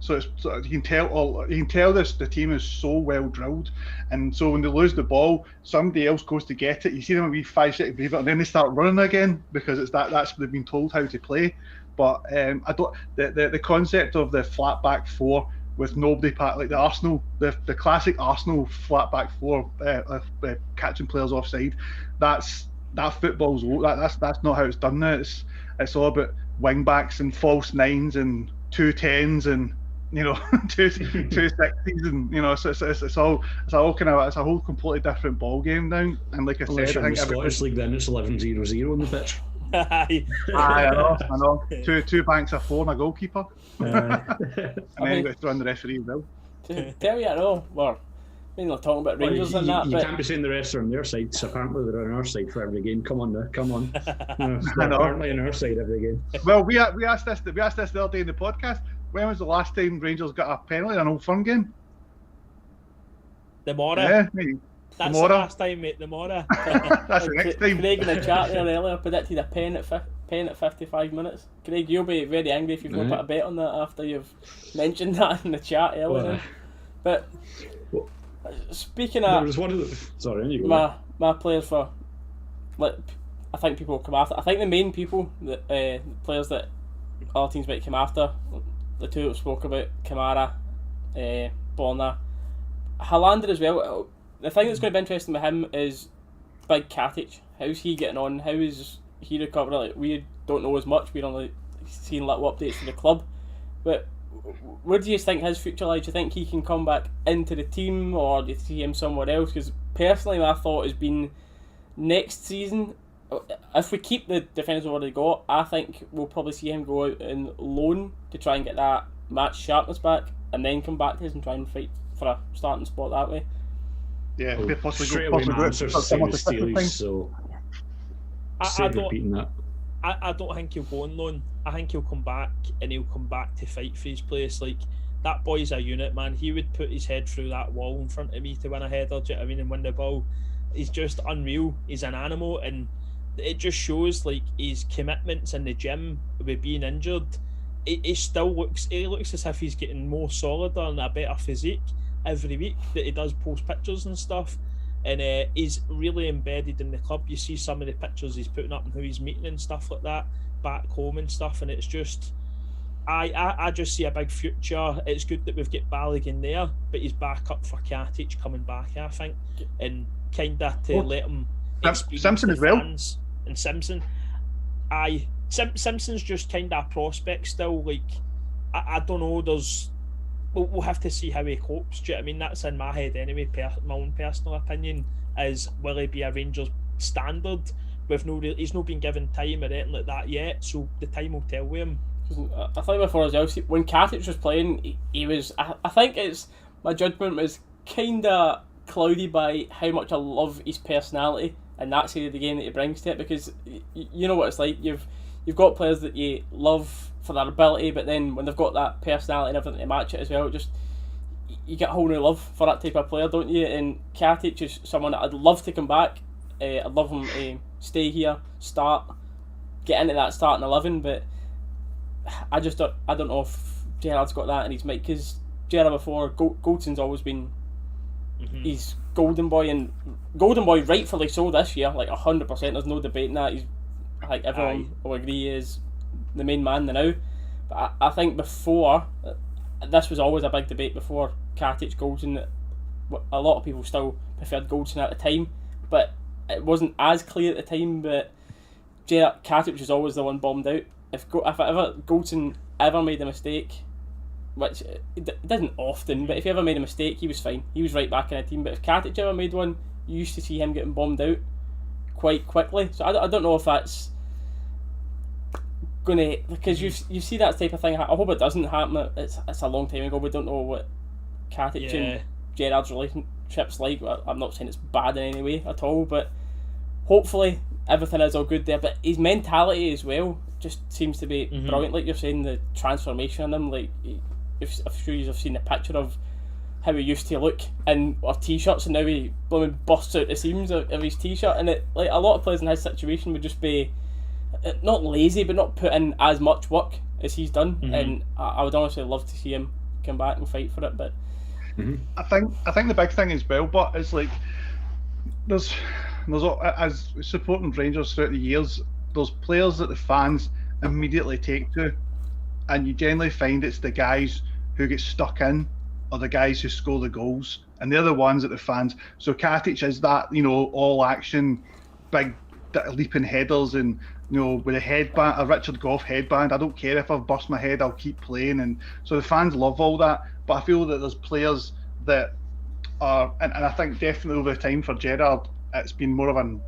So you can tell the team is so well drilled, and so when they lose the ball, somebody else goes to get it. You see them a wee 5-second breather, and then they start running again, because that's what they've been told how to play. But the concept of the flat back four with nobody like the Arsenal, the classic Arsenal flat back four, catching players offside. That football's that's not how it's done now. It's all about wing backs and false nines and 2 10s and two 60s, and so it's all kind of, it's a whole completely different ball game now. And like I said, I think Scottish League, then it's 11-0-0 on the pitch. I know. Two banks of four and a goalkeeper. And then you got to throw in the referee as well. To tell you, I know. Well, they're talking about Rangers and that. You can't be saying the rest are on their side. So apparently they're on our side for every game. Come on now, come on. They're apparently on our side every game. Well, we asked this the other day in the podcast. When was the last time Rangers got a penalty in an Old Firm game? The Mora. Yeah, maybe. That's the last time, mate. The Mora. That's the next time. Craig in the chat there earlier predicted a pen at 55 minutes. Craig, you'll be very angry if you've not put a bet on that after you've mentioned that in the chat earlier. But speaking of, there was one of the, sorry, you go. My players for, like, I think people will come after. I think the main people, the players that other teams might come after, the two that spoke about, Kamara, Borna, Haaland as well. The thing that's going to be interesting with him is Big Katic. How's he getting on? How is he recovering? Like, we don't know as much. We're only seeing little updates from the club. But where do you think his future lies? Do you think he can come back into the team, or do you see him somewhere else? Because personally, my thought has been next season, if we keep the defenders we've already got, I think we'll probably see him go out in loan to try and get that match sharpness back, and then come back to us and try and fight for a starting spot that way. Yeah, straight away my answer is the same as Steely's, so I don't repeating that. I don't think he'll go on loan. I think he'll come back, and he'll come back to fight for his place. Like, that boy's a unit, man. He would put his head through that wall in front of me to win a header, do you know what I mean, and win the ball. He's just unreal. He's an animal, and it just shows, like, his commitments in the gym with being injured. He looks as if he's getting more solid and a better physique every week that he does post pictures and stuff, and he's really embedded in the club. You see some of the pictures he's putting up and who he's meeting and stuff like that back home and stuff, and it's just I just see a big future. It's good that we've got Balogun there, but he's back up for Katic coming back, I think, and kind of to let him Simpson as well, and Simpson's just kind of a prospect still. Like, I don't know, we'll have to see how he copes. Do you know what I mean? That's in my head anyway. My own personal opinion is, will he be a Rangers standard with he's not been given time or anything like that yet, so the time will tell with him. I think before as well, when Katic was playing, he was, I think it's, my judgment was kind of cloudy by how much I love his personality and that side of the game that he brings to it, because you know what it's like, you've got players that you love for their ability, but then when they've got that personality and everything to match it as well, just you get a whole new love for that type of player, don't you? And Katic is someone that I'd love to come back. I'd love him to stay here, get into that starting 11, but I don't know if Gerrard's got that in his mind, because Gerrard before, Goldson's always been he's golden boy, and golden boy rightfully so this year, like 100%. There's no debating that. He's, I think everyone will agree, he is the main man now. But I think before, this was always a big debate before Katic, Goldson. A lot of people still preferred Goldson at the time, but it wasn't as clear at the time. But Katic was always the one bombed out. If ever Goldson ever made a mistake, which it didn't often, but if he ever made a mistake, he was fine. He was right back in the team. But if Katic ever made one, you used to see him getting bombed out quite quickly. So I don't know if that's gonna, because you see that type of thing. I hope it doesn't happen. It's a long time ago. We don't know what Katic and Gerrard's relationship's like. I'm not saying it's bad in any way at all, but hopefully everything is all good there. But his mentality as well just seems to be brilliant. Like you're saying, the transformation in him. Like, I'm sure you've seen the picture of how he used to look in our t-shirts, and now he blooming busts out the seams of his t-shirt. And it, like, a lot of players in his situation would just be not lazy, but not put in as much work as he's done. And I would honestly love to see him come back and fight for it. But I think the big thing as well, but it's like there's as supporting Rangers throughout the years, there's players that the fans immediately take to, and you generally find it's the guys who get stuck in or the guys who score the goals, and they're the ones that the fans. So Katic is that, all action, big leaping headers, and with a headband, a Richard Gough headband. I don't care if I've bust my head, I'll keep playing, and so the fans love all that. But I feel that there's players that are, and I think definitely over time for Gerrard, it's been more of an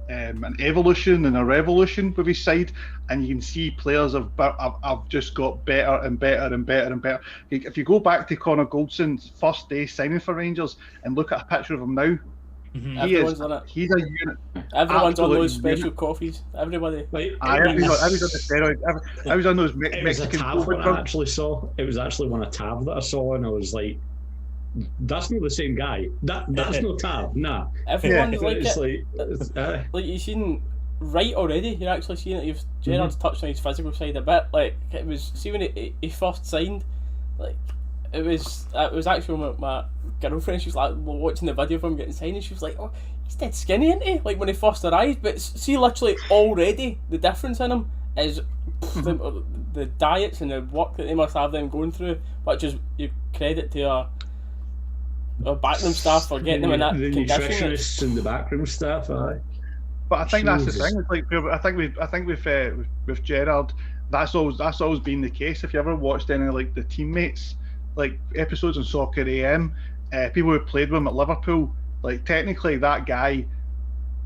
evolution than a revolution with his side, and you can see players have just got better and better and better and better. If you go back to Connor Goldson's first day signing for Rangers and look at a picture of him now, he's a unit. Everyone's on those special coffees. Everybody. Everyone's on the steroid. Everyone's on those Mexican. I actually saw. It was actually one of Tav that I saw, and I was like, "That's not the same guy. That's not Tav. Nah." Everyone's like you've seen right already. You're actually seeing it. Gerrard's touched on his physical side a bit. Like, it was, see when he first signed, like. It was actually my girlfriend. She was like watching the video of him getting signed, and she was like, "Oh, he's dead skinny, isn't he?" Like when he first arrived. But see, literally already the difference in him is the diets and the work that they must have them going through, which is you credit to our backroom staff for getting them in that condition. The nutritionists and the backroom staff. But I think that's the thing. It's like I think with Gerrard, that's always been the case. If you ever watched any like the teammates, like episodes on Soccer AM, people who played with him at Liverpool, like technically that guy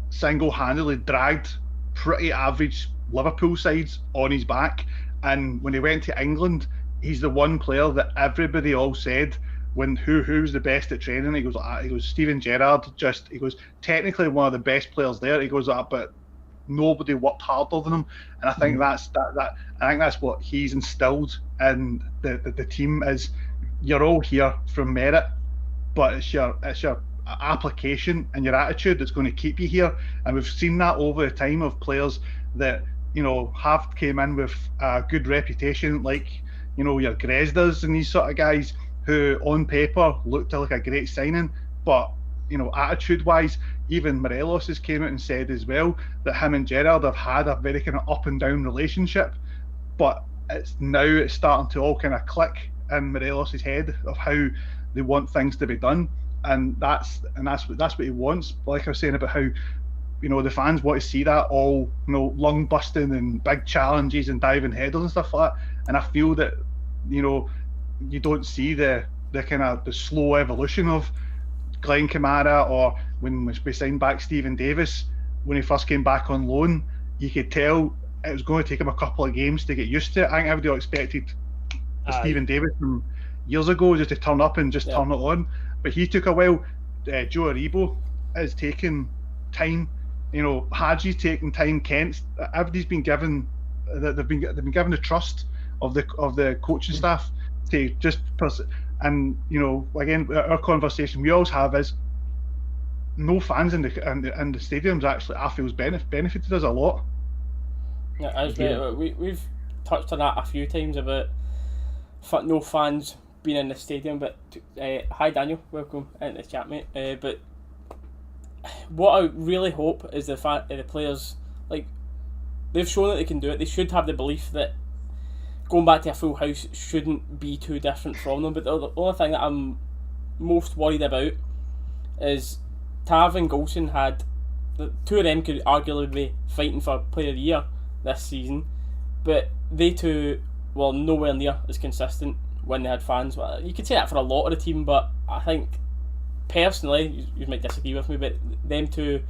single-handedly dragged pretty average Liverpool sides on his back. And when he went to England, he's the one player that everybody all said when who's the best at training. He goes Steven Gerrard. He goes technically one of the best players there. He goes but nobody worked harder than him. And I think that's what he's instilled in the team is. You're all here from merit, but it's your application and your attitude that's going to keep you here. And we've seen that over the time of players that have came in with a good reputation, like your Grezdas and these sort of guys who on paper looked like a great signing, but attitude-wise, even Morelos has came out and said as well that him and Gerrard have had a very kind of up and down relationship, but it's starting to all kind of click in Morelos' head of how they want things to be done, and that's what he wants. Like I was saying about how the fans want to see that all lung busting and big challenges and diving headers and stuff like that. And I feel that you don't see the kind of the slow evolution of Glenn Kamara, or when we signed back Stephen Davis when he first came back on loan. You could tell it was going to take him a couple of games to get used to it. I think everybody expected Stephen Davis from years ago just to turn up and just turn it on, but he took a while. Joe Aribo is taking time. Hadji's taking time. Kent's, everybody's been given. They've been given the trust of the coaching staff to just and again, our conversation we always have is no fans in the stadiums actually I feel benefited us a lot. We've touched on that a few times about no fans being in the stadium, but hi Daniel, welcome into the chat, mate. But what I really hope is the fact that the players, like, they've shown that they can do it. They should have the belief that going back to a full house shouldn't be too different from them. But the only thing that I'm most worried about is Tav and Golson had, the two of them could arguably be fighting for Player of the Year, this season, but they two were nowhere near as consistent when they had fans. Well, you could say that for a lot of the team, but I think personally, you might disagree with me, but them two,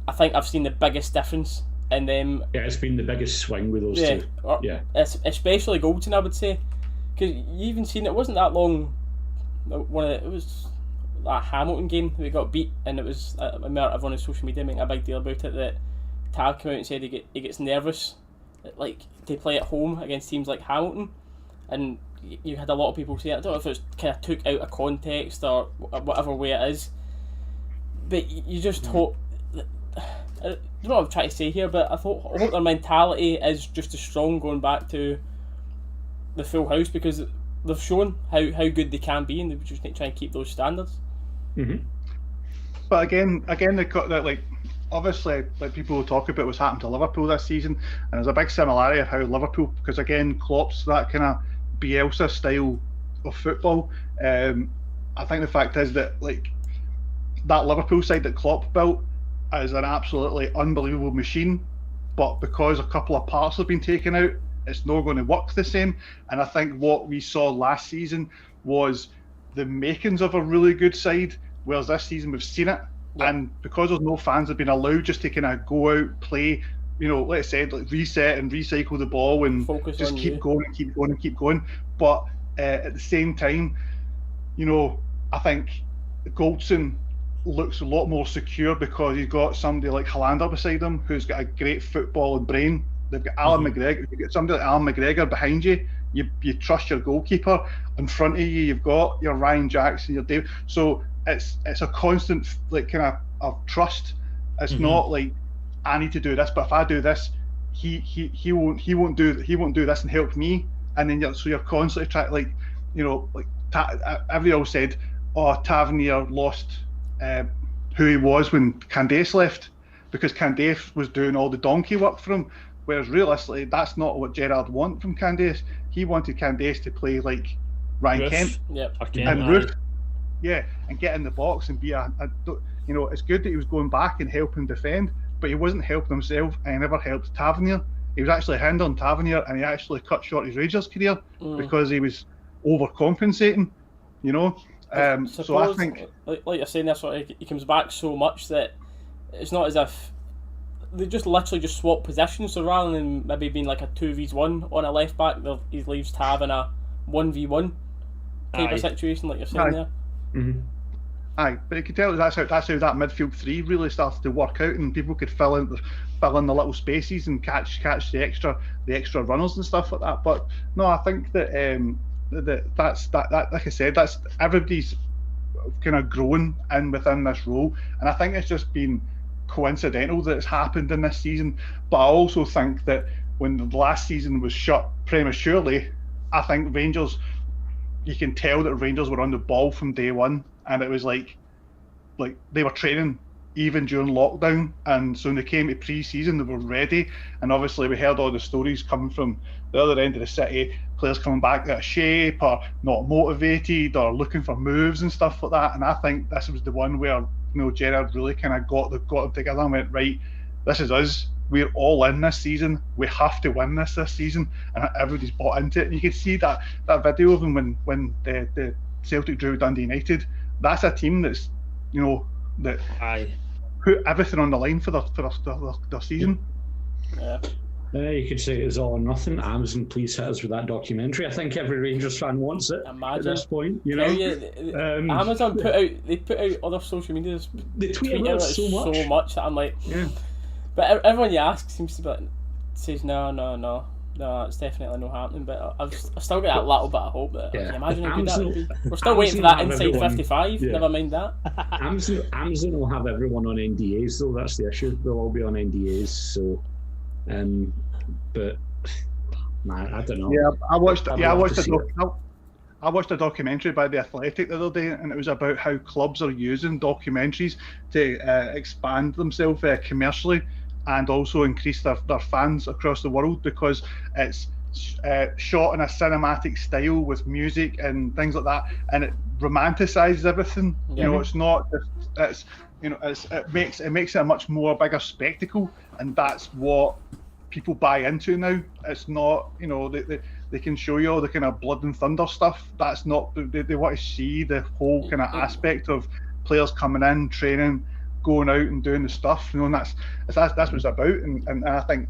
I think I've seen the biggest difference in them. Yeah, it's been the biggest swing with those two. Yeah, especially Goldson, I would say, because you even seen it wasn't that long. It was that Hamilton game we got beat, and it was I remember everyone on social media making a big deal about it. That Tav came out and said he gets nervous, like to play at home against teams like Hamilton, and you had a lot of people say, I don't know if it was kind of took out of context or whatever way it is, but you just hope. I don't know what I'm trying to say here, but I hope their mentality is just as strong going back to the full house, because they've shown how good they can be, and they just need to try and keep those standards. Mm-hmm. But again, they got that, like, obviously, like people will talk about what's happened to Liverpool this season, and there's a big similarity of how Liverpool, because again, Klopp's that kind of Bielsa style of football. I think the fact is that, like, that Liverpool side that Klopp built is an absolutely unbelievable machine, but because a couple of parts have been taken out, it's not going to work the same. And I think what we saw last season was the makings of a really good side, whereas this season we've seen it. Yeah. And because there's no fans have been allowed just to kind of go out, play, like I said, like reset and recycle the ball and focus just keep going and keep going and keep going. But at the same time, I think Goldson looks a lot more secure because he's got somebody like Hollander beside him who's got a great football and brain. They've got Alan McGregor. You've got somebody like Alan McGregor behind you. You trust your goalkeeper. In front of you, you've got your Ryan Jackson, your Dave. So it's a constant like kind of trust. It's not like I need to do this, but if I do this, he won't do this and help me. And then you're constantly trying everybody else said, Tavernier lost who he was when Candace left, because Candace was doing all the donkey work for him. Whereas realistically, that's not what Gerrard wanted from Candace. He wanted Candace to play like Ryan Kent and Ruth, and get in the box and be it's good that he was going back and helping defend, but he wasn't helping himself, and he never helped Tavernier. He was actually hindering Tavernier, and he actually cut short his Rangers career because he was overcompensating. So I think, like you're saying, that's what he comes back so much that it's not as if they just literally just swap positions. So rather than maybe being like a 2v1 on a left back, he leaves Tav in a 1v1 type of situation, like you're saying there. Mm-hmm. Aye, but you could tell that's how that midfield three really started to work out, and people could fill in the little spaces and catch the extra runners and stuff like that. But no, I think that that's like I said, that's everybody's kind of growing in within this role, and I think it's just been coincidental that it's happened in this season. But I also think that when the last season was shut prematurely, I think Rangers, you can tell that Rangers were on the ball from day one, and it was like they were training even during lockdown, and so when they came to pre-season they were ready. And obviously we heard all the stories coming from the other end of the city, players coming back out of shape or not motivated or looking for moves and stuff like that. And I think this was the one where Gerrard really kind of got them together and went, right, this is us, we're all in this season, we have to win this season, and everybody's bought into it. And you can see that video of them when the Celtic drew Dundee United. That's a team that's that put everything on the line for their season. Yeah. You could say it's all or nothing. Amazon, please hit us with that documentary. I think every Rangers fan wants it at this point. Amazon put out other social medias. They tweet about it so much that I'm like, But everyone you ask seems to be says no, it's definitely not happening. But I've still got that little bit of hope that can you imagine how good that would be. We're still waiting for that inside 55. Never mind that. Amazon will have everyone on NDAs though. That's the issue. They'll all be on NDAs. So. But man, I don't know. Yeah, I watched a documentary by The Athletic the other day, and it was about how clubs are using documentaries to expand themselves commercially and also increase their fans across the world, because it's shot in a cinematic style with music and things like that, and it romanticizes everything. It's not just it makes it a much more bigger spectacle, and that's what people buy into now. It's not, they can show you all the kind of blood and thunder stuff. That's not, they want to see the whole kind of aspect of players coming in, training, going out and doing the stuff, and that's what it's about. And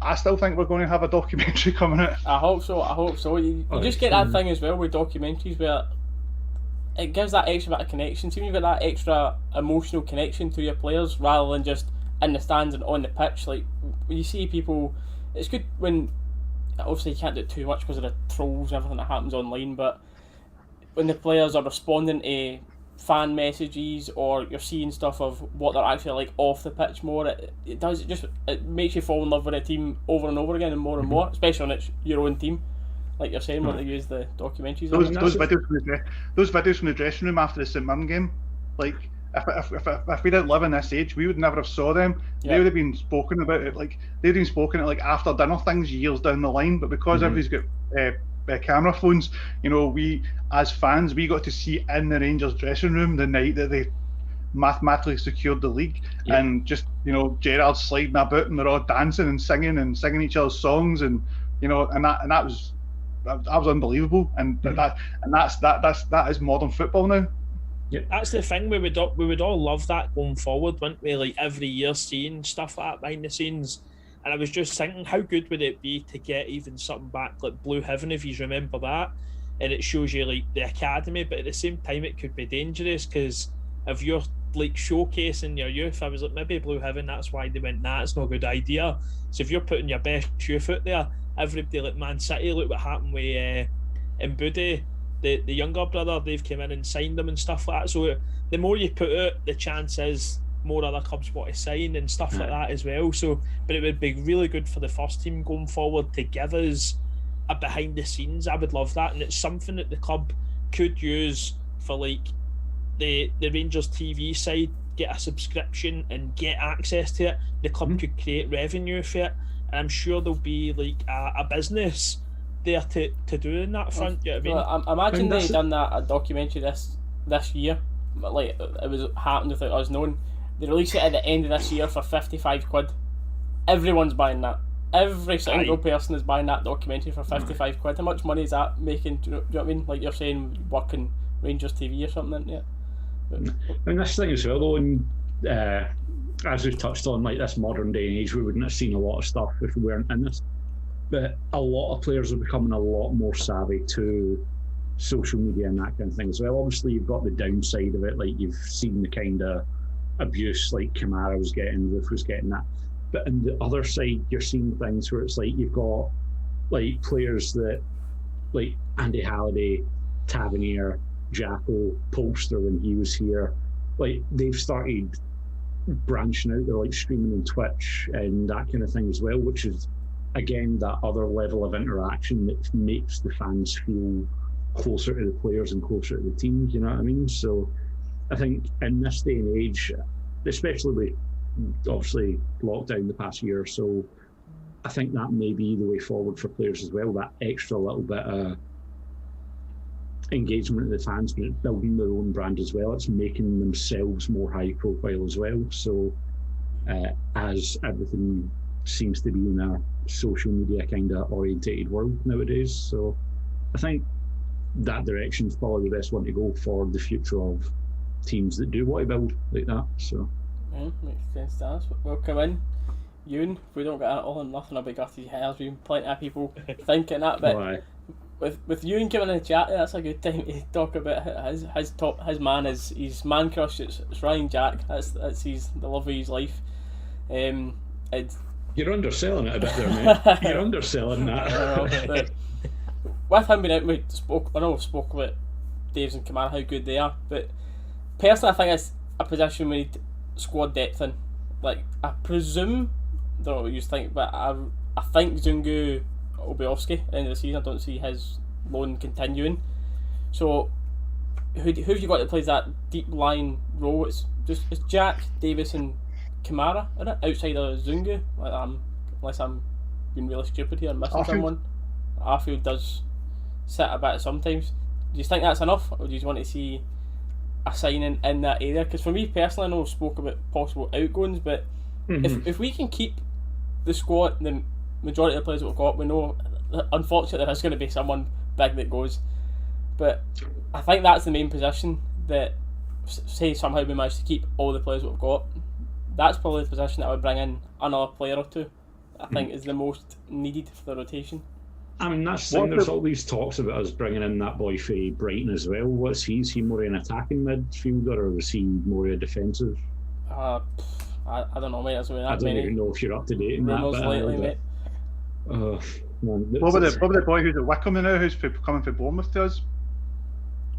I still think we're going to have a documentary coming out. I hope so. You just get that thing as well with documentaries where it gives that extra bit of connection. See, when you've got that extra emotional connection to your players rather than just in the stands and on the pitch. Like, when you see people, it's good when, obviously you can't do it too much because of the trolls and everything that happens online, but when the players are responding to fan messages or you're seeing stuff of what they're actually like off the pitch more, it makes you fall in love with a team over and over again and more, especially when it's your own team, like you're saying, when they use the documentaries. Those videos from the dressing room after the St Mirren game, like if we didn't live in this age, we would never have saw them. They would have been spoken about it, like they'd been spoken at like after dinner things years down the line, but because everybody's got camera phones, we as fans, we got to see in the Rangers dressing room the night that they mathematically secured the league, and just Gerrard sliding about and they're all dancing and singing each other's songs, and that was unbelievable, and that is modern football now. Yeah, that's the thing. We would all love that going forward, wouldn't we? Like every year seeing stuff like that behind the scenes. And I was just thinking, how good would it be to get even something back like Blue Heaven, if you remember that, and it shows you like the academy, but at the same time it could be dangerous because if you're like showcasing your youth, I was like, maybe Blue Heaven, that's why they went, nah, it's not a good idea. So if you're putting your best youth out there, everybody like Man City, look what happened with Mbudi, the younger brother, they've come in and signed them and stuff like that. So the more you put out, the chance is more other clubs want to sign and stuff like that as well. So, but it would be really good for the first team going forward to give us a behind the scenes. I would love that, and it's something that the club could use for like the Rangers TV side, get a subscription and get access to it. The club could create revenue for it, and I'm sure there'll be like a business there to do in that front. You know what I mean? I imagine they done a documentary this year, but like it was happened without us knowing. They release it at the end of this year for £55. Everyone's buying that. Every single person is buying that documentary for £55. How much money is that making? Do you know what I mean? Like you're saying, working Rangers TV or something, yeah. And this thing as well, though, and as we've touched on, like this modern day and age, we wouldn't have seen a lot of stuff if we weren't in this. But a lot of players are becoming a lot more savvy to social media and that kind of thing as well. Obviously, you've got the downside of it, like you've seen the kind of abuse like Kamara was getting, Wolf was getting that. But on the other side, you're seeing things where it's like you've got like players that, like Andy Halliday, Tavernier, Jacko, Polster when he was here, like they've started branching out. They're like streaming on Twitch and that kind of thing as well, which is again that other level of interaction that makes the fans feel closer to the players and closer to the teams. You know what I mean? So I think in this day and age, especially with obviously lockdown the past year or so, I think that may be the way forward for players as well, that extra little bit of engagement of the fans, but it's building their own brand as well. It's making themselves more high profile as well. So as everything seems to be in a social media kind of orientated world nowadays, so I think that direction is probably the best one to go for the future of teams that do want to build like that. So makes sense to us. We'll come in, Ewan, if we don't get that all and nothing, I'll be gutted. There's been plenty of people thinking that, but with Ewan coming in the chat, that's a good time to talk about his man, his man crush. It's Ryan Jack. That's the love of his life. You're underselling it a bit there, mate. You're underselling that. With him being out, we spoke about Daves and Kamara, how good they are, but personally I think it's a position we need squad depth in. Like, I presume, I don't know what you think, but I think Zungu will be off at the end of the season. I don't see his loan continuing. So who've you got that plays that deep line role? It's Jack, Davis and Kamara, isn't it? Outside of Zungu, unless I'm being really stupid here and missing someone. Arfield does sit a bit sometimes. Do you think that's enough, or do you want to see a signing in that area? Because for me personally, I know I spoke about possible outgoings, but if we can keep the squad, the majority of the players that we've got, we know, unfortunately, there is going to be someone big that goes. But I think that's the main position that, say, somehow we manage to keep all the players that we've got. That's probably the position that I would bring in another player or two. I think is the most needed for the rotation. I mean, that's the thing. There's all these talks about us bringing in that boy for Brighton as well. What's he? Is he more an attacking midfielder, or is he more a defensive? I don't know, mate. I don't even know if you're up to date in that. Lately, mate. Man, what about the boy who's at Wickham now, who's coming for Bournemouth to us?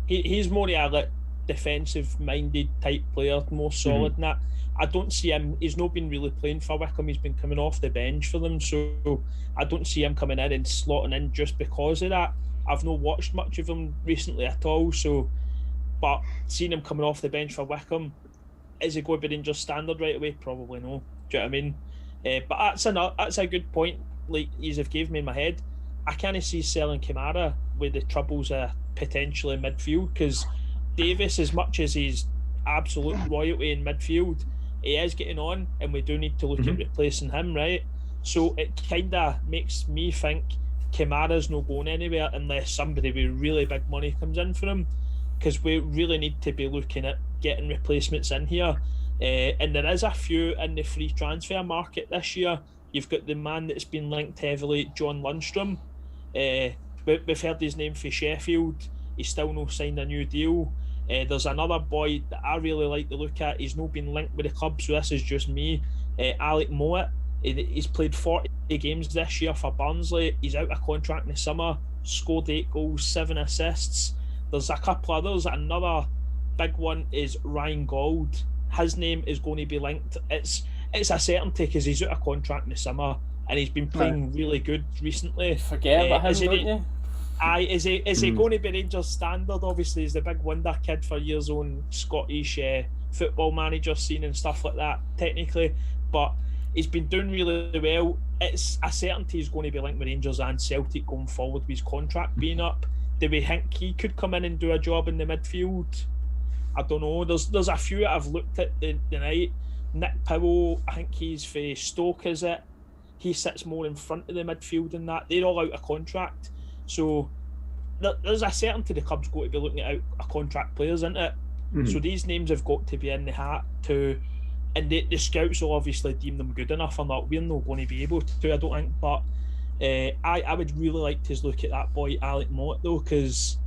He's more a defensive-minded type player, more solid than that. I don't see him. He's not been really playing for Wickham. He's been coming off the bench for them, so I don't see him coming in and slotting in just because of that. I've not watched much of him recently at all. But seeing him coming off the bench for Wickham, is he going to be Rangers standard right away? Probably no. Do you know what I mean? But that's a good point. Like you've gave me in my head, I can't see selling Kamara with the troubles of potentially midfield, because Davis, as much as he's absolute royalty in midfield, he is getting on, and we do need to look at replacing him, right? So it kind of makes me think Kamara's not going anywhere unless somebody with really big money comes in for him, because we really need to be looking at getting replacements in here. And there is a few in the free transfer market this year. You've got the man that's been linked heavily, John Lundstrom. We've heard his name for Sheffield. He's still not signed a new deal. There's another boy that I really like to look at. He's not been linked with the club, so this is just me. Alec Mowat. He's played 40 games this year for Barnsley. He's out of contract in the summer. Scored 8 goals, 7 assists. There's a couple others. Another big one is Ryan Gold. His name is going to be linked. It's a certainty because he's out of contract in the summer and he's been playing really good recently. Forget about him, don't you? Is he going to be Rangers standard? Obviously, he's the big wonder kid for years on Scottish football manager scene and stuff like that, technically. But he's been doing really well. It's a certainty he's going to be linked with Rangers and Celtic going forward with his contract being up. Do we think he could come in and do a job in the midfield? I don't know. There's a few that I've looked at the night. Nick Powell, I think he's for Stoke, is it? He sits more in front of the midfield than that. They're all out of contract. So there's a certainty the club's got to be looking at out of contract players, isn't it? So these names have got to be in the hat too. And the scouts will obviously deem them good enough or not. We're not going to be able to, I don't think. But I would really like to look at that boy Alec Mott though, because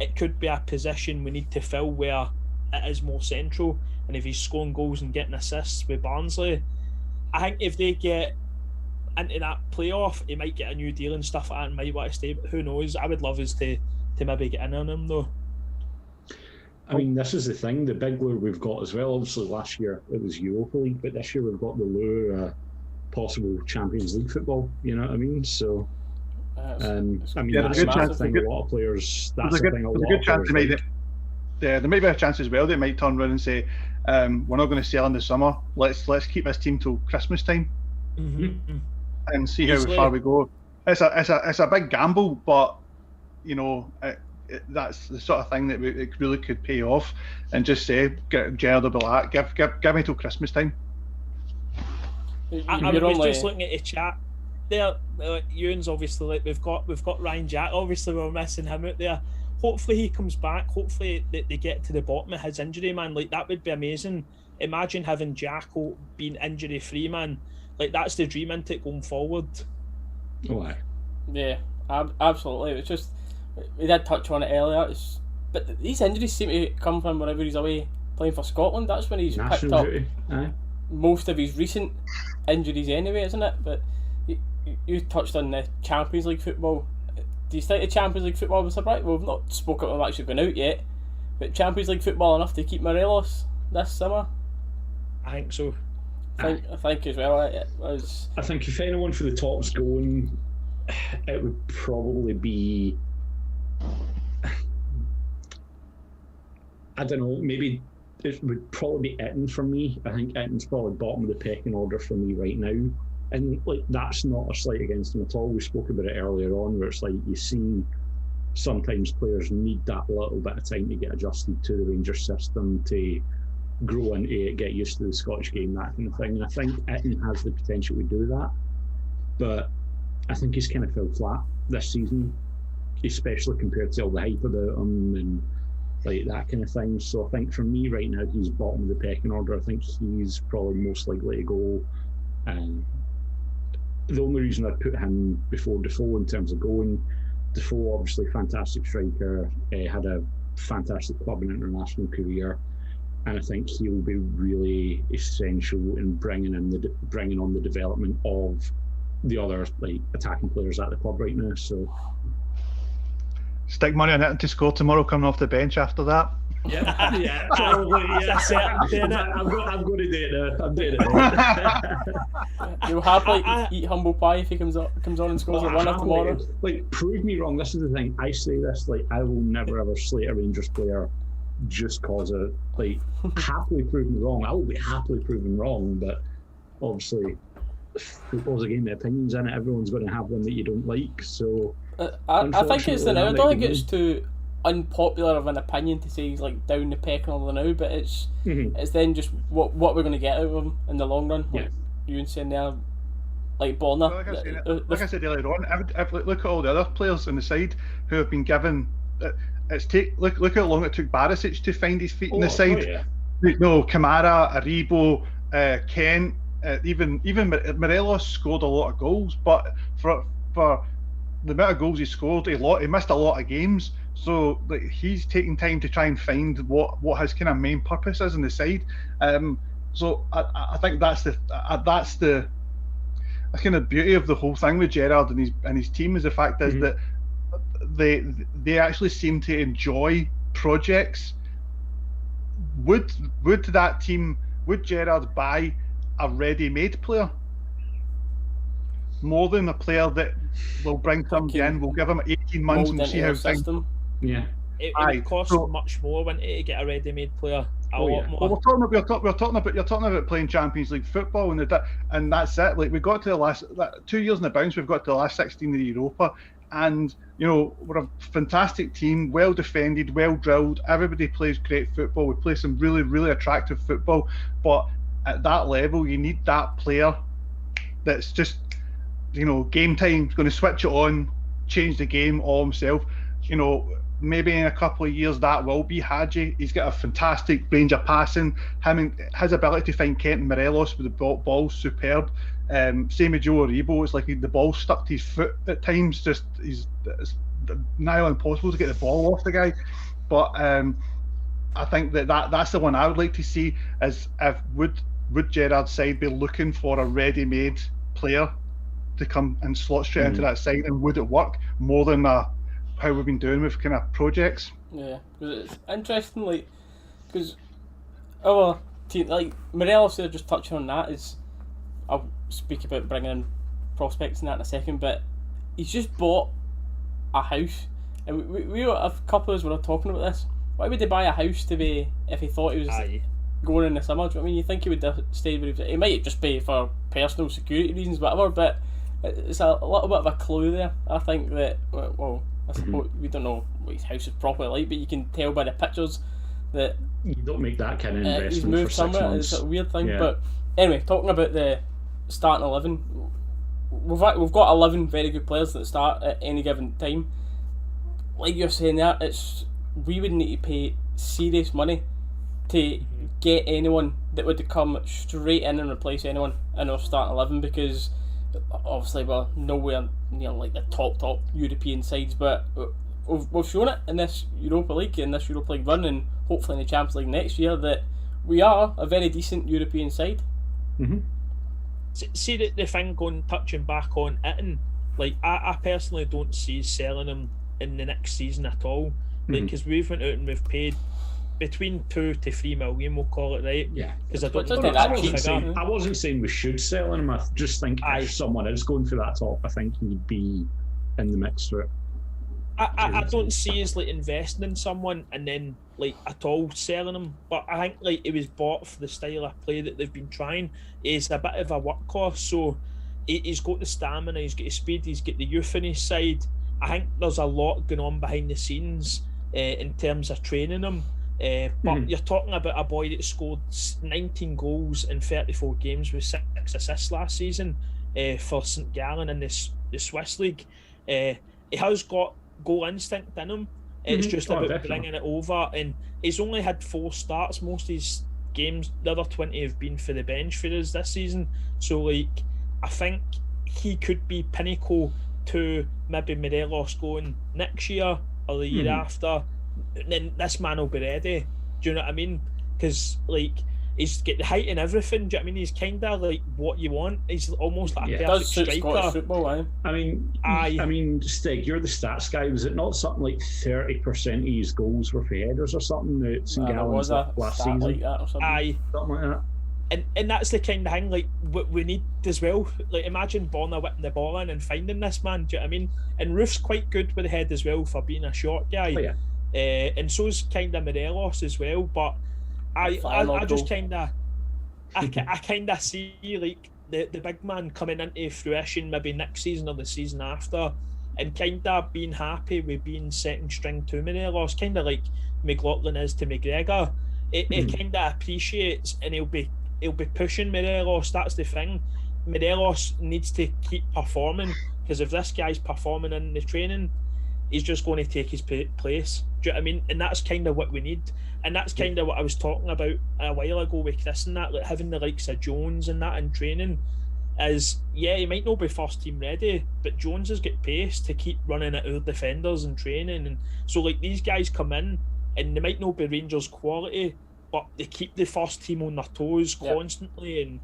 it could be a position we need to fill where it is more central. And if he's scoring goals and getting assists with Barnsley, I think if they get into that playoff, he might get a new deal and stuff like that and might want to stay, but who knows. I would love us to maybe get in on him though. I mean, this is the thing, the big lure we've got as well. Obviously last year it was Europa League, but this year we've got the lure possible Champions League football, you know what I mean? So I mean, that's a good thing. A lot of players, that's the thing. There's a good chance there might be a chance as well they might turn around and say, we're not going to sell in the summer, let's keep this team till Christmas time and see how far we go. It's a big gamble, but you know, that's the sort of thing that it really could pay off. And just say, get Gerard about that. Give me till Christmas time. I was just looking at the chat there. Ewan's obviously like we've got Ryan Jack. Obviously, we're missing him out there. Hopefully he comes back. Hopefully they get to the bottom of his injury, man. Like that would be amazing. Imagine having Jacko being injury free, man. Like that's the dream, isn't it, going forward? Why? Yeah, absolutely. It's just we did touch on it earlier. But these injuries seem to come from whenever he's away playing for Scotland. That's when he's picked up most of his recent injuries, anyway, isn't it? But you touched on the Champions League football. Do you think the Champions League football was surprising? Well, we've not spoken about him actually going out yet, but Champions League football enough to keep Morelos this summer? I think so. I think as well. I think if anyone for the top's going, it would probably be, I don't know, maybe it would probably be Itten for me. I think Itten's probably bottom of the pecking order for me right now. And like that's not a slight against him at all. We spoke about it earlier on, where it's like you see sometimes players need that little bit of time to get adjusted to the Rangers system, to grow into it, get used to the Scottish game, that kind of thing. And I think Itten has the potential to do that. but I think he's kind of fell flat this season, especially compared to all the hype about him and like that kind of thing. So I think for me right now, he's bottom of the pecking order. I think he's probably most likely to go. The only reason I put him before Defoe in terms of going, Defoe obviously fantastic striker, had a fantastic club and international career, and I think he'll be really essential in bringing on the development of the other like attacking players at the club right now. So stick money on it to score tomorrow coming off the bench after that. Yeah, probably. Yeah, I'm going to do it now. I'm doing it. You'll happily eat humble pie if he comes on and scores a winner tomorrow. Like, prove me wrong. This is the thing. I say this, like, I will never ever slate a Rangers player just cause it. Like, happily proven wrong. I will be happily proven wrong, but obviously, football's a game of opinions in it. Everyone's going to have one that you don't like. So, I think it's the now. I don't think it's too unpopular of an opinion to say he's like down the pecking order now, but it's then just what we're going to get out of him in the long run. Like you and saying there, like Bonner. Well, like I said earlier on, look at all the other players on the side who have been given. Look how long it took Barisic to find his feet in the side. Kamara, Aribo, Kent, even Morelos scored a lot of goals, but for the amount of goals he scored, he missed a lot of games. So like, he's taking time to try and find what his kind of main purpose is in the side. So I think that's the kind of beauty of the whole thing with Gerrard and his team is the fact is that they actually seem to enjoy projects. Would Gerrard buy a ready-made player more than a player that will bring somebody in? We'll give him 18 months and see how things. Yeah, it would cost much more, wouldn't it, to get a ready-made player? A lot more. Well, you're talking about playing Champions League football, and that's it. Like we got to the last 2 years in the bounce, we've got to the last 16 of the Europa, and we're a fantastic team, well defended, well drilled. Everybody plays great football. We play some really, really attractive football, but at that level, you need that player that's just game time, going to switch it on, change the game all himself. Maybe in a couple of years that will be Hadji. He's got a fantastic range of passing. His ability to find Kent and Morelos with the ball's superb. Same with Joe Aribo. It's like the ball stuck to his foot at times. It's nigh impossible to get the ball off the guy. But I think that's the one I would like to see. Is would Gerrard's side be looking for a ready-made player to come and slot straight into that side, and would it work more than how we've been doing with kind of projects? Yeah, because it's interesting, because our team, Morelos there, just touching on that, is I'll speak about bringing in prospects and that in a second, but he's just bought a house, and we were, a couple of us were talking about this. Why would he buy a house to be if he thought he was going in the summer? Do you know what I mean? You think he would stay where he was? It might just be for personal security reasons, whatever, but it's a little bit of a clue there. I think that, well, I suppose we don't know what his house is properly like, but you can tell by the pictures that you don't make that kind of investment he's moved for 6 somewhere. months. It's a weird thing, but anyway, talking about the starting 11, we've got 11 very good players that start at any given time. Like you're saying there, we would need to pay serious money to get anyone that would come straight in and replace anyone in our starting 11, because obviously we're nowhere near like the top European sides, but we've shown it in this Europa League, in this Europa League run, and hopefully in the Champions League next year, that we are a very decent European side. See the thing touching back on Itten, like I personally don't see selling him in the next season at all, because we've went out and we've paid between 2 to 3 million, we'll call it, right? Yeah. Because I wasn't saying we should sell him. I just think if someone is going for that top, I think he'd be in the mix for it. I don't see us investing in someone and then at all selling him. But I think he was bought for the style of play that they've been trying. He's a bit of a workhorse, so he's got the stamina, he's got the speed, he's got the youth on his side. I think there's a lot going on behind the scenes in terms of training him. But you're talking about a boy that scored 19 goals in 34 games with 6 assists last season. for St Gallen in the Swiss League. He has got goal instinct in him. It's just about definitely bringing it over, and he's only had 4 starts. Most of his games, the other 20 have been for the bench for us this season. So like, I think he could be pinnacle to maybe Morelos going next year or the year after. And then this man will be ready. Do you know what I mean? Because like, he's got the height and everything. Do you know what I mean? He's kind of like what you want. He's almost like a perfect does suit striker. Scottish football, eh? I mean, Steg, you're the stats guy. Was it not something like 30% of his goals were for headers or something that St Gallen was a last stat season? like that or something. Something like that. And that's the kind of thing like we need as well. Like, imagine Borna whipping the ball in and finding this man. Do you know what I mean? And Roof's quite good with the head as well for being a short guy. Oh, yeah. And so's kind of Morelos as well. But I just kind of I kind of see like the big man coming into fruition maybe next season or the season after, and kind of being happy with being second string to Morelos, kind of like McLaughlin is to McGregor. He kind of appreciates, and he'll be pushing Morelos. That's the thing. Morelos needs to keep performing, because if this guy's performing in the training, he's just going to take his place. Do you know what I mean? And that's kind of what we need. And that's kind of what I was talking about a while ago with Chris and that, like having the likes of Jones and that in training is, yeah, he might not be first team ready, but Jones has got pace to keep running at our defenders in training. And so like, these guys come in and they might not be Rangers quality, but they keep the first team on their toes constantly. And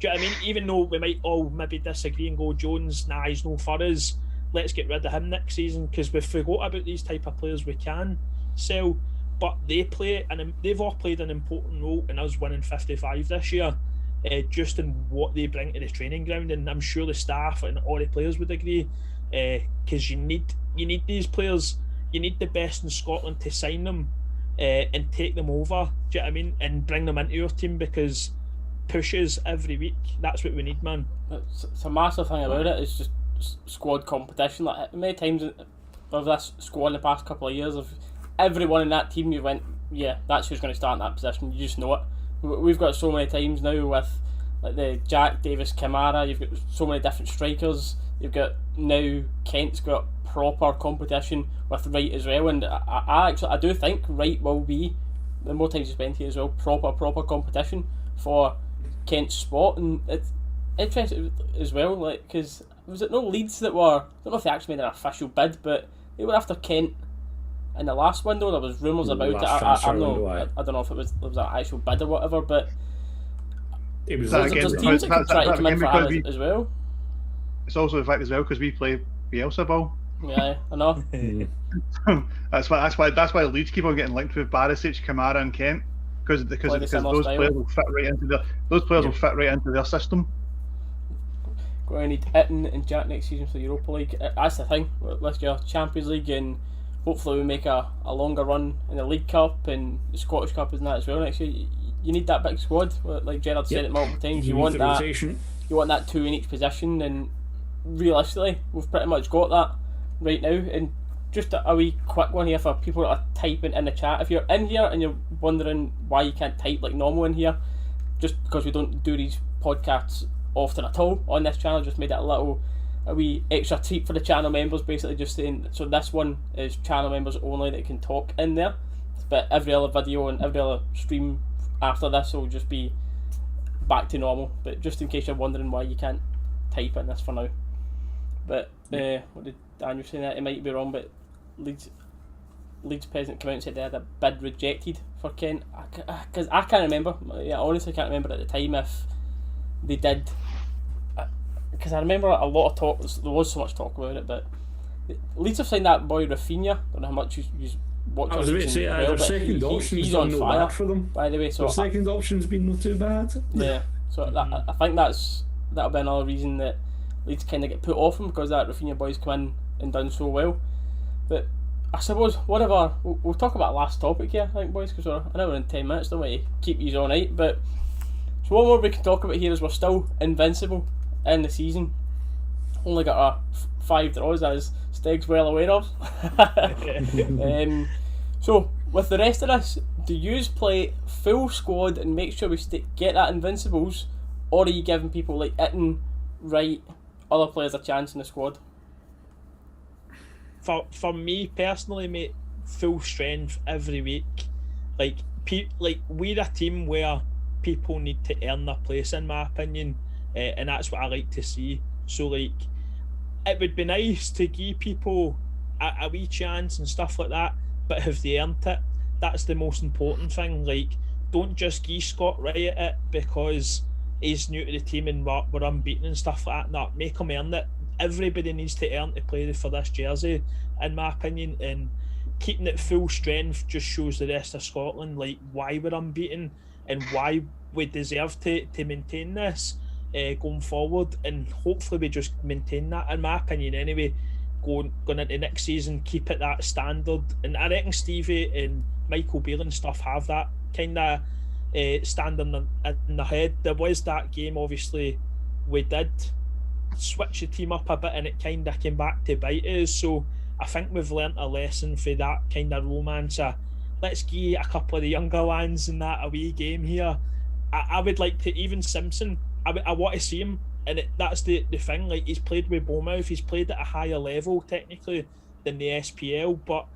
do you know what I mean? Even though we might all maybe disagree and go, Jones, nah, he's no for us, let's get rid of him next season, because we forgot about these type of players we can sell. But they've all played an important role in us winning 55 this year, just in what they bring to the training ground. And I'm sure the staff and all the players would agree, because you need these players. You need the best in Scotland to sign them and take them over. Do you know what I mean? And bring them into your team, because pushes every week. That's what we need, man. It's a massive thing about it. It's just squad competition. Like, many times of this squad in the past couple of years, of everyone in that team, you went, yeah, that's who's going to start in that position. You just know it. We've got so many times now with like the Jack Davis Kamara. You've got so many different strikers. You've got now Kent's got proper competition with Wright as well, and I do think Wright will be, the more times you spend here as well, proper competition for Kent's spot. And it's interesting as well, like, because was it no Leeds that were, I don't know if they actually made an official bid, but they were after Kent in the last window. There was rumours about it. I don't know if it was an actual bid or whatever, but it was there's teams that could try to come in for Aaron as well. It's also the fact as well because we play Beelzebub. Yeah, I know. that's why Leeds keep on getting linked with Barisic, Kamara, and Kent, because those players will fit right into their system. Going to need Itten and Jack next season for the Europa League. That's the thing. Let's get a Champions League, and hopefully we make a longer run in the League Cup and the Scottish Cup and that as well next year. You need that big squad, like Gerard said it multiple times. You want that. You want that 2 in each position, and realistically, we've pretty much got that right now. And just a wee quick one here for people that are typing in the chat. If you're in here and you're wondering why you can't type like normal in here, just because we don't do these podcasts often at all on this channel, just made it a wee extra treat for the channel members, basically just saying, so this one is channel members only that can talk in there, but every other video and every other stream after this will just be back to normal. But just in case you're wondering why you can't type in this for now. But what did Daniel say? That it might be wrong, but Leeds president came out and said they had a bid rejected for Kent, because I can't remember. I honestly can't remember at the time if they did, because I remember a lot of talk. There was so much talk about it, but Leeds have signed that boy Rafinha. I don't know how much you watch. I was about to say their second option's he's on been no fire, bad for them. by the way. So their second option's been not too bad. Yeah, so I think that'll be another reason that Leeds kind of get put off him, because that Rafinha boy's come in and done so well. But I suppose whatever, we'll talk about last topic here, I think, boys, because we're an hour and 10 minutes. Don't want to keep you all night, but so one more we can talk about here is we're still invincible in the season. Only got our 5 draws, as Steg's well aware of. So with the rest of this, do you play full squad and make sure we get that Invincibles, or are you giving people like Itten, right other players a chance in the squad? For me personally, mate, full strength every week. Like we're a team where people need to earn their place, in my opinion, and that's what I like to see. So like, it would be nice to give people a wee chance and stuff like that, but have they earned it? That's the most important thing. Like, don't just give Scott Wright it because he's new to the team and we're unbeaten and stuff like that. No, make him earn it. Everybody needs to earn to play for this jersey, in my opinion, and keeping it full strength just shows the rest of Scotland like why we're unbeaten and why we deserve to maintain this going forward, and hopefully we just maintain that, in my opinion anyway, going into next season, keep it that standard. And I reckon Stevie and Michael Beale and stuff have that kind of stand in the head. There was that game, obviously we did switch the team up a bit and it kind of came back to bite us, so I think we've learnt a lesson for that kind of romance. Let's give a couple of the younger lads in that a wee game here. I would like to, even Simpson, I want to see him, and that's the thing, like, he's played with Bournemouth, he's played at a higher level technically than the SPL, but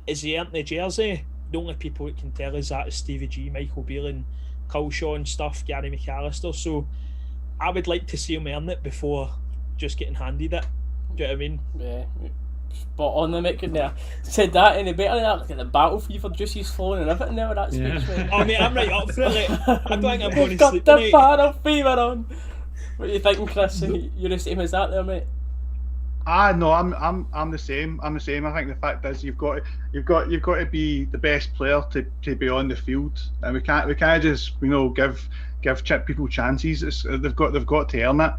is he earned the jersey? The only people that can tell us that is Stevie G, Michael Beale and Culshaw and stuff, Gary McAllister, so I would like to see him earn it before just getting handed it. Do you know what I mean? Yeah, spot on the mate, couldn't I? Said that any better than that? Look at the battle fever juices flowing and everything there with that speech, mate. Oh mate, I'm right up for it. Like, I don't think I'm going to got sleep the tonight. battle fever on. What are you thinking, Chris? You're the same as that there, mate? No, I'm the same. I think the fact is you've got to be the best player to be on the field, and we can't just give people chances. They've got to earn it.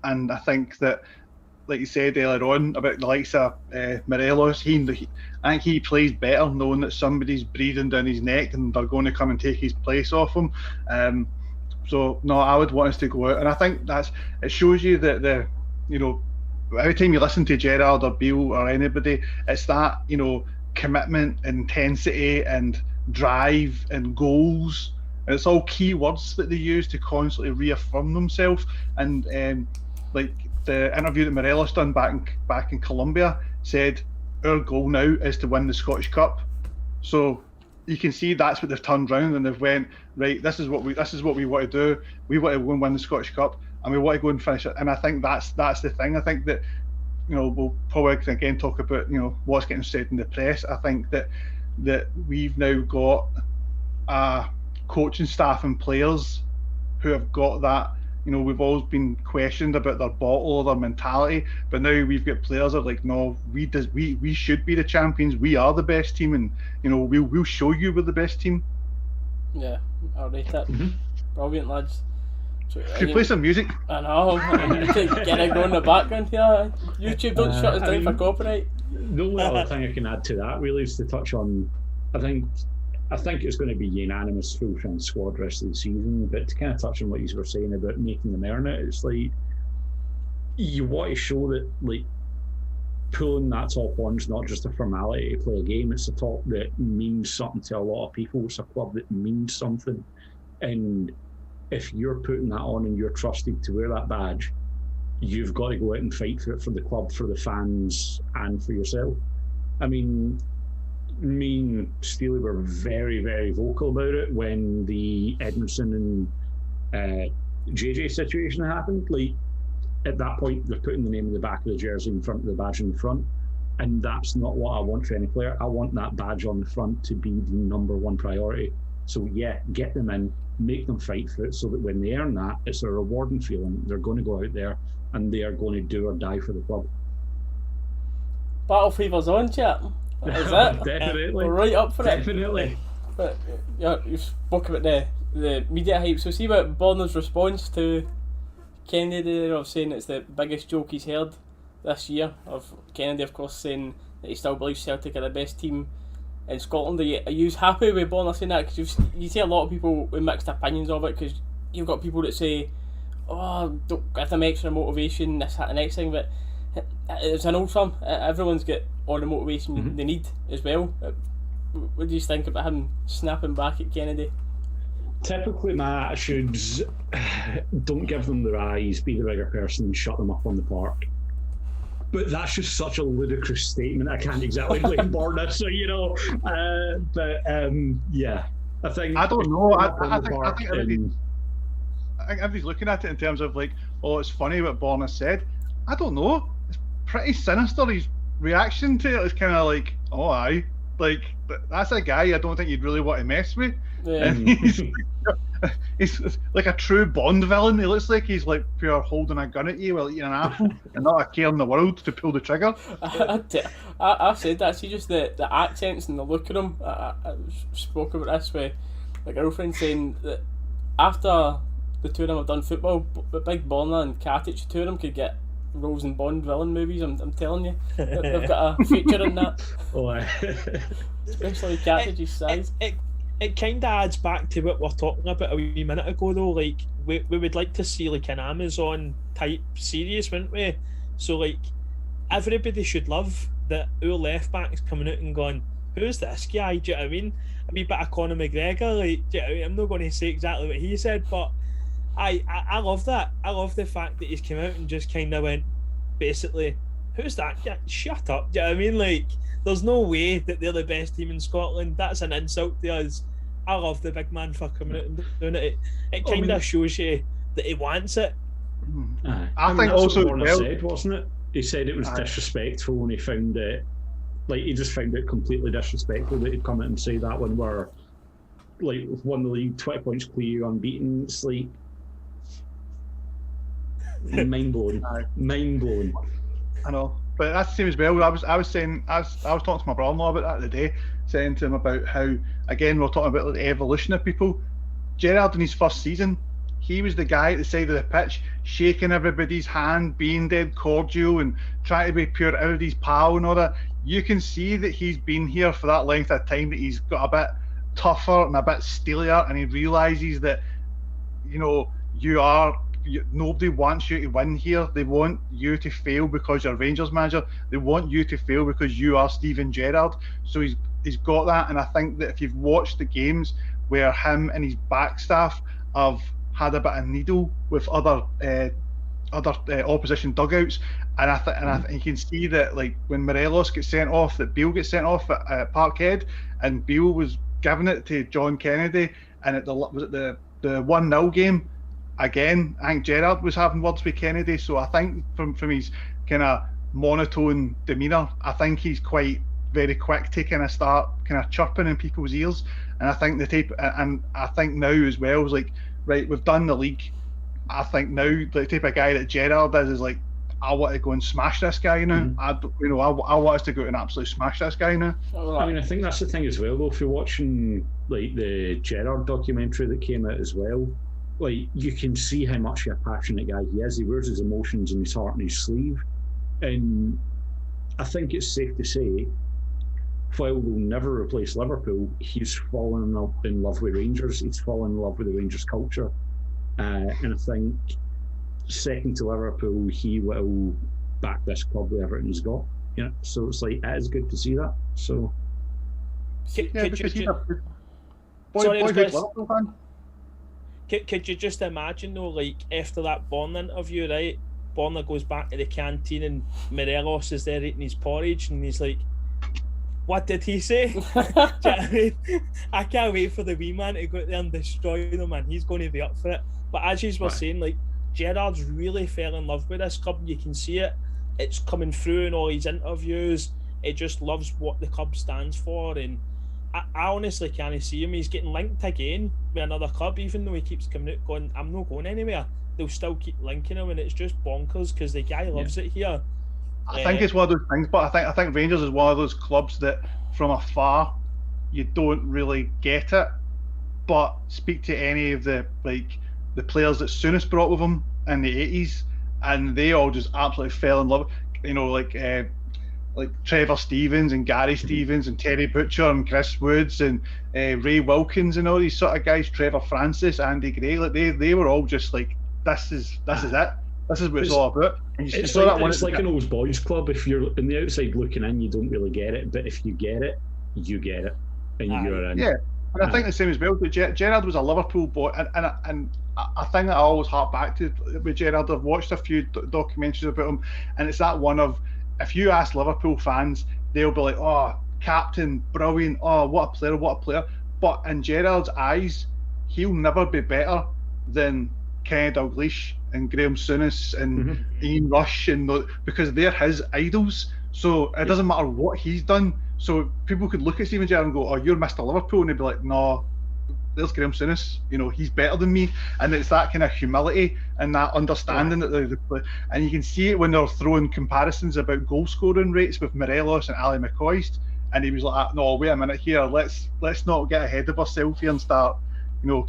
And I think that, like you said earlier on about the likes of Morelos, I think he plays better knowing that somebody's breathing down his neck and they're going to come and take his place off him. So no, I would want us to go out, and I think it shows you that every time you listen to Gerrard or Beale or anybody, it's that commitment, intensity, and drive and goals. And it's all key words that they use to constantly reaffirm themselves. And like the interview that Morelos done back in Colombia said, our goal now is to win the Scottish Cup. So you can see that's what they've turned round and they've went, right, this is what we want to do. We want to go and win the Scottish Cup, and we want to go and finish it. And I think that's the thing. I think that we'll probably again talk about what's getting said in the press. I think that we've now got a coaching staff and players who have got that. We've always been questioned about their bottle or their mentality, but now we've got players that are like, no, we should be the champions. We are the best team, and we'll show you we're the best team. Yeah, I'll rate it. Mm-hmm. Brilliant, lads. So, Could play some music. I know. Get it going in the background here. YouTube, don't shut us down for copyright. The only other thing I can add to that really is to touch on, I think it's going to be unanimous full strength squad rest of the season, but to kind of touch on what you were saying about making them earn it, it's like you want to show that like pulling that top on's not just a formality to play a game, it's a top that means something to a lot of people, it's a club that means something, and if you're putting that on and you're trusted to wear that badge, you've got to go out and fight for it, for the club, for the fans, and for yourself. I mean, me and Steely were very, very vocal about it when the Edmondson and JJ situation happened. Like, at that point, they're putting the name in the back of the jersey in front of the badge in the front, and that's not what I want for any player. I want that badge on the front to be the number one priority. So yeah, get them in, make them fight for it, so that when they earn that, it's a rewarding feeling. They're going to go out there and they are going to do or die for the club. Battle fever's on, chat. Is it? Definitely. We're right up for Definitely. it. But yeah, you spoke about the media hype. So see about Borner's response to Kennedy of saying it's the biggest joke he's heard this year. Of Kennedy, of course, saying that he still believes Celtic are the best team in Scotland. Are you happy with Bonner saying that? Because you see a lot of people with mixed opinions of it. Because you've got people that say, "Oh, don't give them extra motivation, this, that, the next thing," but it's an old firm. Everyone's got all the motivation they need as well. What do you think about him snapping back at Kennedy? Typically, my attitudes don't give them their eyes, be the bigger person, and shut them up on the park. But that's just such a ludicrous statement. I can't exactly blame Borna, so yeah, I think I don't know. I think and everybody's looking at it in terms of like, oh, it's funny what Borna said. I don't know. It's pretty sinister. His reaction to it is kind of like, oh, aye. Like, that's a guy I don't think you'd really want to mess with. Yeah. And he's like a true Bond villain. He looks like he's like pure holding a gun at you while eating an apple and not a care in the world to pull the trigger. I said that. See, just the accents and the look of him. I spoke about this with my girlfriend, saying that after the two of them have done football, Big Borna and Katic, the two of them could get roles in Bond villain movies. I'm telling you, they've got a feature in that. Oh, Especially Katic's size. It kind of adds back to what we were talking about a wee minute ago, though. Like, we would like to see like an Amazon type series, wouldn't we? So like, everybody should love that our left back's coming out and going, who's this guy? Do you know what I mean? A wee bit of Conor McGregor, like, do you know what I mean? I'm not going to say exactly what he said, but I love that. I love the fact that he's come out and just kind of went, basically, who's that guy? Shut up. Do you know what I mean? Like, there's no way that they're the best team in Scotland. That's an insult to us. I love the big man for coming out and doing it. It kind of shows you that he wants it. I think also what Borna said, wasn't it? He said it was disrespectful when he found it. Like, he just found it completely disrespectful that he'd come out and say that when we're like won the league, 20 points clear, unbeaten. It's like mind blowing. I know, but that's the same as well. I was saying, I was talking to my brother-in-law about that today, saying to him about how, again, we're talking about like, the evolution of people. Gerrard in his first season, he was the guy at the side of the pitch, shaking everybody's hand, being dead cordial and trying to be pure everybody's pal and all that. You can see that he's been here for that length of time, that he's got a bit tougher and a bit steelier, and he realises that, nobody wants you to win here. They want you to fail because you're Rangers manager. They want you to fail because you are Steven Gerrard. So he's got that, and I think that if you've watched the games where him and his back staff have had a bit of needle with other opposition dugouts, and I think you can see that, like when Morelos gets sent off, that Beale gets sent off at Parkhead, and Beale was giving it to John Kennedy, and the 1-0 game. Again, I think Gerrard was having words with Kennedy, so I think from his kind of monotone demeanour, I think he's quite very quick to kind of start kind of chirping in people's ears. And I think I think now as well is like, right, we've done the league. I think now the type of guy that Gerrard is like, I want to go and smash this guy now. Mm-hmm. I want us to go and absolutely smash this guy now. I mean, I think that's the thing as well, though. If you're watching like the Gerrard documentary that came out as well, like you can see how much of a passionate guy he is. He wears his emotions and his heart on his sleeve, and I think it's safe to say, while we'll never replace Liverpool, he's fallen in love with Rangers. He's fallen in love with the Rangers culture, and I think second to Liverpool, he will back this club with everything he's got. So it's like, it is good to see that. So Could you just imagine though, like after that Borna interview, right? Borna goes back to the canteen and Morelos is there eating his porridge, and he's like, "What did he say?" Do you know what I mean? I can't wait for the wee man to go out there and destroy them, and he's going to be up for it. But as you were saying, like Gerrard's really fell in love with this club. You can see it. It's coming through in all his interviews. He just loves what the club stands for, and I honestly can't see him. He's getting linked again with another club, even though he keeps coming out going, I'm not going anywhere. They'll still keep linking him, and it's just bonkers because the guy loves it here. I think it's one of those things, but I think Rangers is one of those clubs that from afar you don't really get it. But speak to any of the players that Souness brought with him in the 80s, and they all just absolutely fell in love. Like Trevor Stevens and Gary Stevens and Terry Butcher and Chris Woods and Ray Wilkins and all these sort of guys, Trevor Francis, Andy Gray, like they were all just like, this is it. This is what it's all about. And it's like an old boys club. If you're on the outside looking in, you don't really get it, but if you get it, you get it, and you're in. Yeah, And I think the same as well. Gerrard was a Liverpool boy, and a thing that I always hark back to with Gerrard, I've watched a few documentaries about him, and it's that one of, if you ask Liverpool fans, they'll be like, "Oh, captain, brilliant! Oh, what a player! What a player!" But in Gerrard's eyes, he'll never be better than Kenny Dalglish and Graham Souness and Ian Rush, and because they're his idols. So it doesn't matter what he's done. So people could look at Steven Gerrard and go, "Oh, you're Mr. Liverpool," and they'd be like, "No, there's Graham Souness. You know, he's better than me." And it's that kind of humility and that understanding that they play. And you can see it when they're throwing comparisons about goal scoring rates with Morelos and Ali McCoist. And he was like, "No, wait a minute here. Let's not get ahead of ourselves here and start,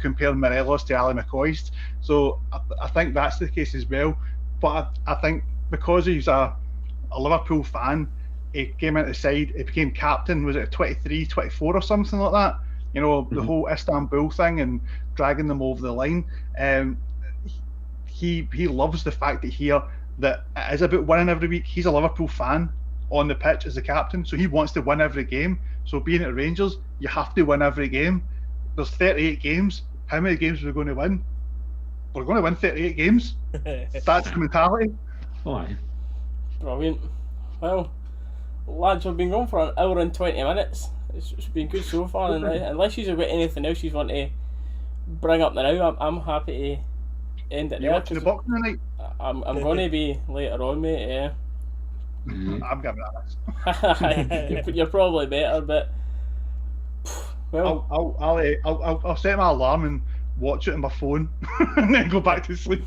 comparing Morelos to Ali McCoist." So I think that's the case as well. But I think because he's a Liverpool fan, he came into the side, he became captain, was it 23, 24 or something like that? The whole Istanbul thing and dragging them over the line. He loves the fact that it is about winning every week. He's a Liverpool fan on the pitch as a captain, so he wants to win every game. So being at Rangers, you have to win every game. There's 38 games. How many games are we going to win? We're going to win 38 games. That's the mentality. Oh, aye. Brilliant. Well, lads, we've been going for an hour and 20 minutes. It's been good so far, and unless you've got anything else you want to bring up now, I'm happy to end it there. You watching the boxing tonight? I'm going to be later on, mate, yeah. I'm giving that You're probably better, but well, I'll set my alarm and watch it on my phone and then go back to sleep.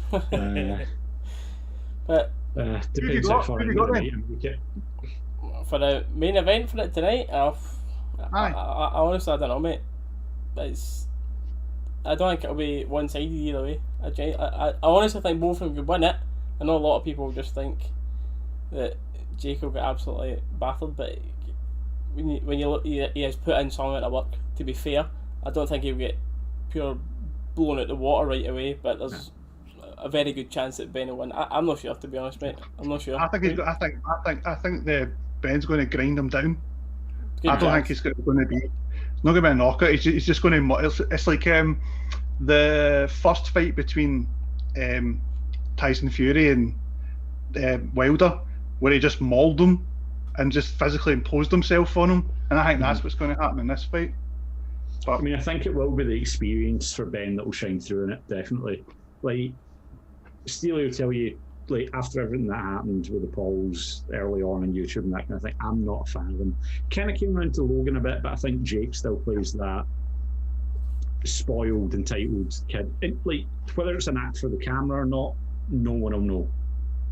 But depends how far for the main event for it tonight, I honestly, I don't know, mate. I don't think it'll be one-sided either way. I honestly think both of them could win it. I know a lot of people just think that Jake will get absolutely battered, but when you look, he has put in some amount of work. To be fair, I don't think he'll get pure blown out the water right away. But there's a very good chance that Ben will win. I'm not sure, to be honest, mate. I'm not sure. I think the Ben's going to grind him down. I don't think it's going to be. It's not going to be a knockout. He's just going to. It's like the first fight between Tyson Fury and Wilder, where he just mauled him and just physically imposed himself on him. And I think that's what's going to happen in this fight. But I think it will be the experience for Ben that will shine through in it, definitely. Like, Steely will tell you, like, after everything that happened with the polls early on YouTube and that kind of thing, I'm not a fan of him. Kind of came around to Logan a bit, but I think Jake still plays that spoiled, entitled kid. Like, whether it's an act for the camera or not, no one will know.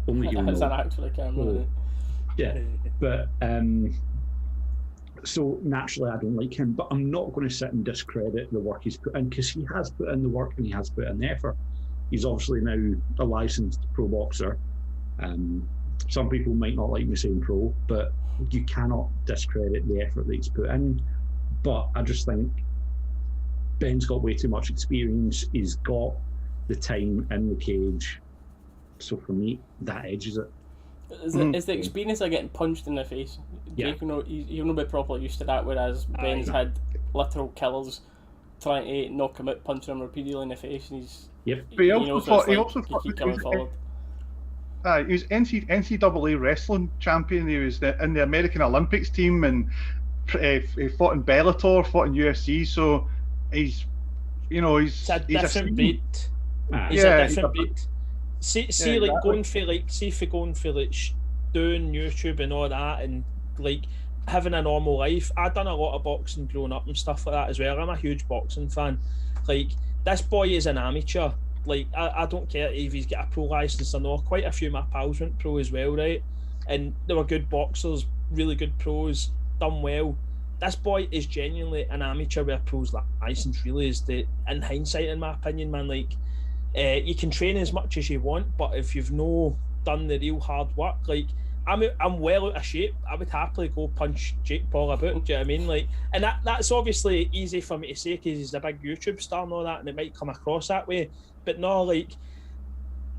Only he'll know. It's an act for the camera. Yeah, but so naturally I don't like him, but I'm not going to sit and discredit the work he's put in, because he has put in the work and he has put in the effort. He's obviously now a licensed pro boxer. Some people might not like me saying pro, but you cannot discredit the effort that he's put in. But I just think Ben's got way too much experience. He's got the time in the cage. So for me, that edges it. Is the experience of getting punched in the face? Yeah. He'll not be properly used to that, whereas Ben's had literal killers trying to knock him out, punching him repeatedly in the face, and But he also fought. He was NCAA wrestling champion. He was in the American Olympics team, and he fought in Bellator, fought in UFC. So he's a different beat. He's a different beat. See, exactly. Going for doing YouTube and all that, and like having a normal life. I've done a lot of boxing growing up and stuff like that as well. I'm a huge boxing fan. Like, this boy is an amateur. Like, I don't care if he's got a pro license or not. Quite a few of my pals went pro as well, right? And they were good boxers, really good pros, done well. This boy is genuinely an amateur with a pro's license, really, in hindsight, in my opinion, man. Like, you can train as much as you want, but if you've no done the real hard work, like, I'm well out of shape. I would happily go punch Jake Paul about. Do you know what I mean? Like, and that's obviously easy for me to say because he's a big YouTube star and all that, and it might come across that way. But no, like,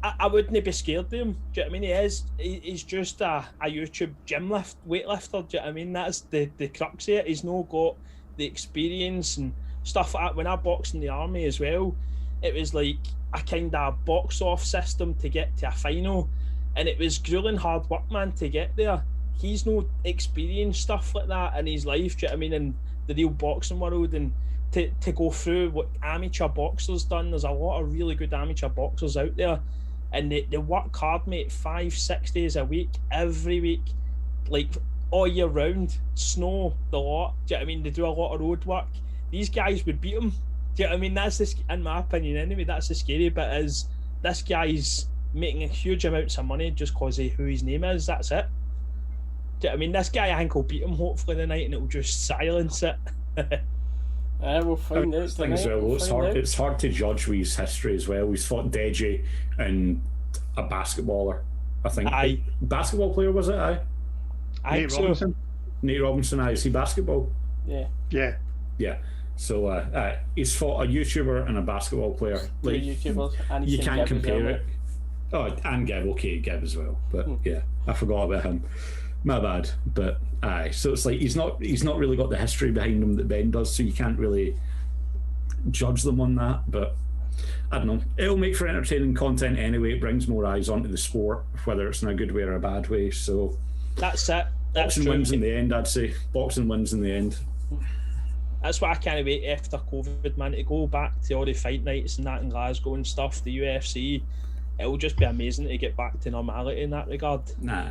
I wouldn't be scared of him. Do you know what I mean? He's just a YouTube weightlifter. Do you know what I mean? That's the crux of it. He's not got the experience and stuff like that. When I boxed in the army as well, it was like a kind of box-off system to get to a final, and it was grueling hard work, man, to get there. He's no experienced stuff like that in his life, do you know what I mean, in the real boxing world, and to go through what amateur boxers done. There's a lot of really good amateur boxers out there, and they work hard, mate, 5-6 days a week, every week, like all year round, snow, the lot, do you know what I mean? They do a lot of road work. These guys would beat them, do you know what I mean? That's the, in my opinion anyway, that's the scary bit, is this guy's making a huge amounts of money just because of who his name is, that's it. Do you know what I mean? This guy, I think, will beat him hopefully tonight, and it'll just silence it. We'll find out tonight. As well, it's hard to judge with his history as well. He's fought Deji and a basketballer, I think. Aye. Basketball player, was it? Aye. Nate Robinson. Nate Robinson, aye. Is he basketball? Yeah. Yeah. So he's fought a YouTuber and a basketball player. Like, YouTubers, and you can't compare well, it. Oh, and Geb, okay, Geb as well. But yeah, I forgot about him. My bad. But aye, so it's like he's not really got the history behind him that Ben does, so you can't really judge them on that. But I don't know. It'll make for entertaining content anyway. It brings more eyes onto the sport, whether it's in a good way or a bad way. So that's it. That's boxing true. wins in the end, I'd say. Boxing wins in the end. That's what I can't wait after COVID, man, to go back to all the fight nights and that in Glasgow and stuff, the UFC. It'll just be amazing to get back to normality in that regard. Nah.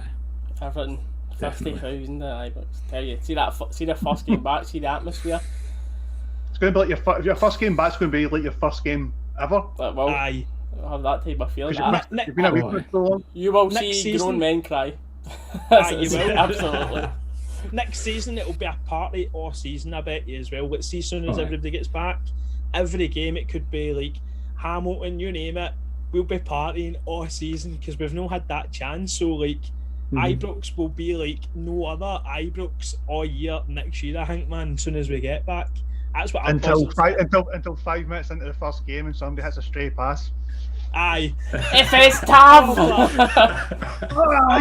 Everton, 50,000 at Ibrox. Tell you, see the first game back, see the atmosphere. It's going to be like your first game back. It's going to be like your first game ever. But, well, Aye. I'll have that type of feeling. You've been away for so long. You will Next see season- grown men cry. Aye, you will. Absolutely. Next season, it'll be a party all season, I bet you, as well. Let's see, as soon as Aye. everybody gets back, every game it could be like Hamilton, you name it, we'll be partying all season because we've not had that chance. So, like, Ibrox will be like no other Ibrox all year next year, I think, man, as soon as we get back. That's what I'm Until positive. 5 minutes into the first game and somebody hits a stray pass. Aye. If it's tough!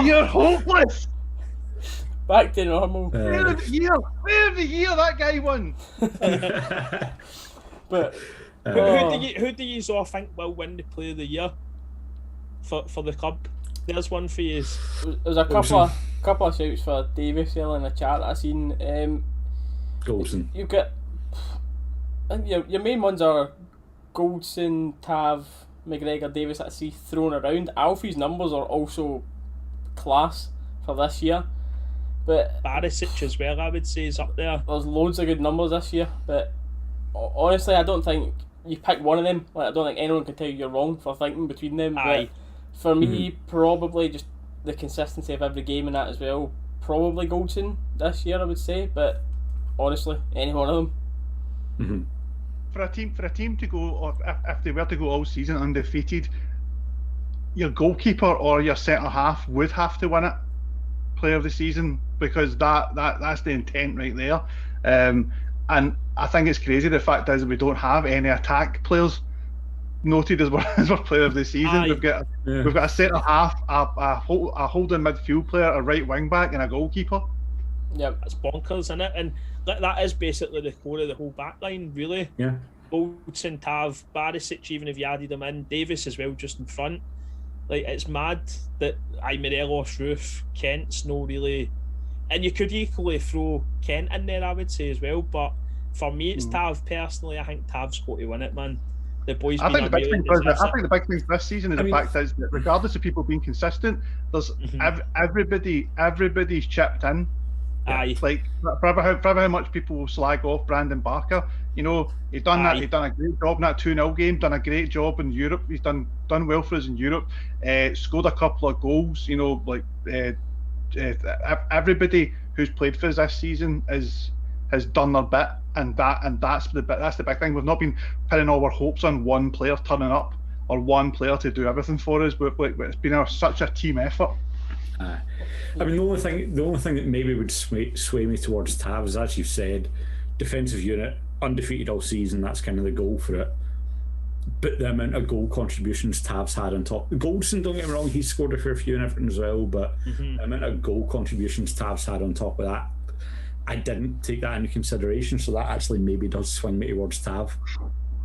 You're hopeless! Back to normal. Where of the year that guy won? But Who do you all think will win the Player of the Year for the club? There's one for you. there's a couple of shouts for Davis here in the chat that I seen. Goldson. You've got, I think your main ones are Goldson, Tav, McGregor, Davis that I see thrown around. Alfie's numbers are also class for this year. But Barisic as well, I would say, is up there. there's loads of good numbers this year, but honestly, I don't think you pick one of them. Like, I don't think anyone can tell you you're wrong for thinking between them. Aye. But for me, probably just the consistency of every game and that as well. Probably Goldson this year, I would say. But honestly, any one of them. Mm-hmm. For a team to go, or if they were to go all season undefeated, your goalkeeper or your centre half would have to win it, Player of the Season, because that's the intent right there. And I think it's crazy. The fact is we don't have any attack players noted as our Player of the Season. Aye. We've got a centre half, a holding midfield player, a right wing back, and a goalkeeper. Yep. That's bonkers, isn't it? And that is basically the core of the whole back line, really. Yeah. Goldson, Tav, Barisic, even if you added them in, Davis as well, just in front. Like, it's mad that Morelos, Roof, Kent's no really... And you could equally throw Kent in there, I would say, as well, but for me, it's Tav. Personally, I think Tav's got to win it, man. The boy's I been think the big unreal. thing this season is the fact is that regardless of people being consistent, there's everybody's chipped in. Aye. Like for how much people will slag off Brandon Barker, you know, he's done that. Aye. He's done a great job in that 2-0 game. Done a great job in Europe. He's done well for us in Europe. Scored a couple of goals. You know, like everybody who's played for us this season has done their bit, and that's the big thing. We've not been pinning all our hopes on one player turning up or one player to do everything for us. But it's been such a team effort. I mean, the only thing that maybe would sway me towards Tav is, as you said, defensive unit, undefeated all season. That's kind of the goal for it. But the amount of goal contributions Tav's had on top. Goldson, don't get me wrong, he's scored a fair few and everything as well. But the amount of goal contributions Tav's had on top of that, I didn't take that into consideration, so that actually maybe does swing me towards Tav.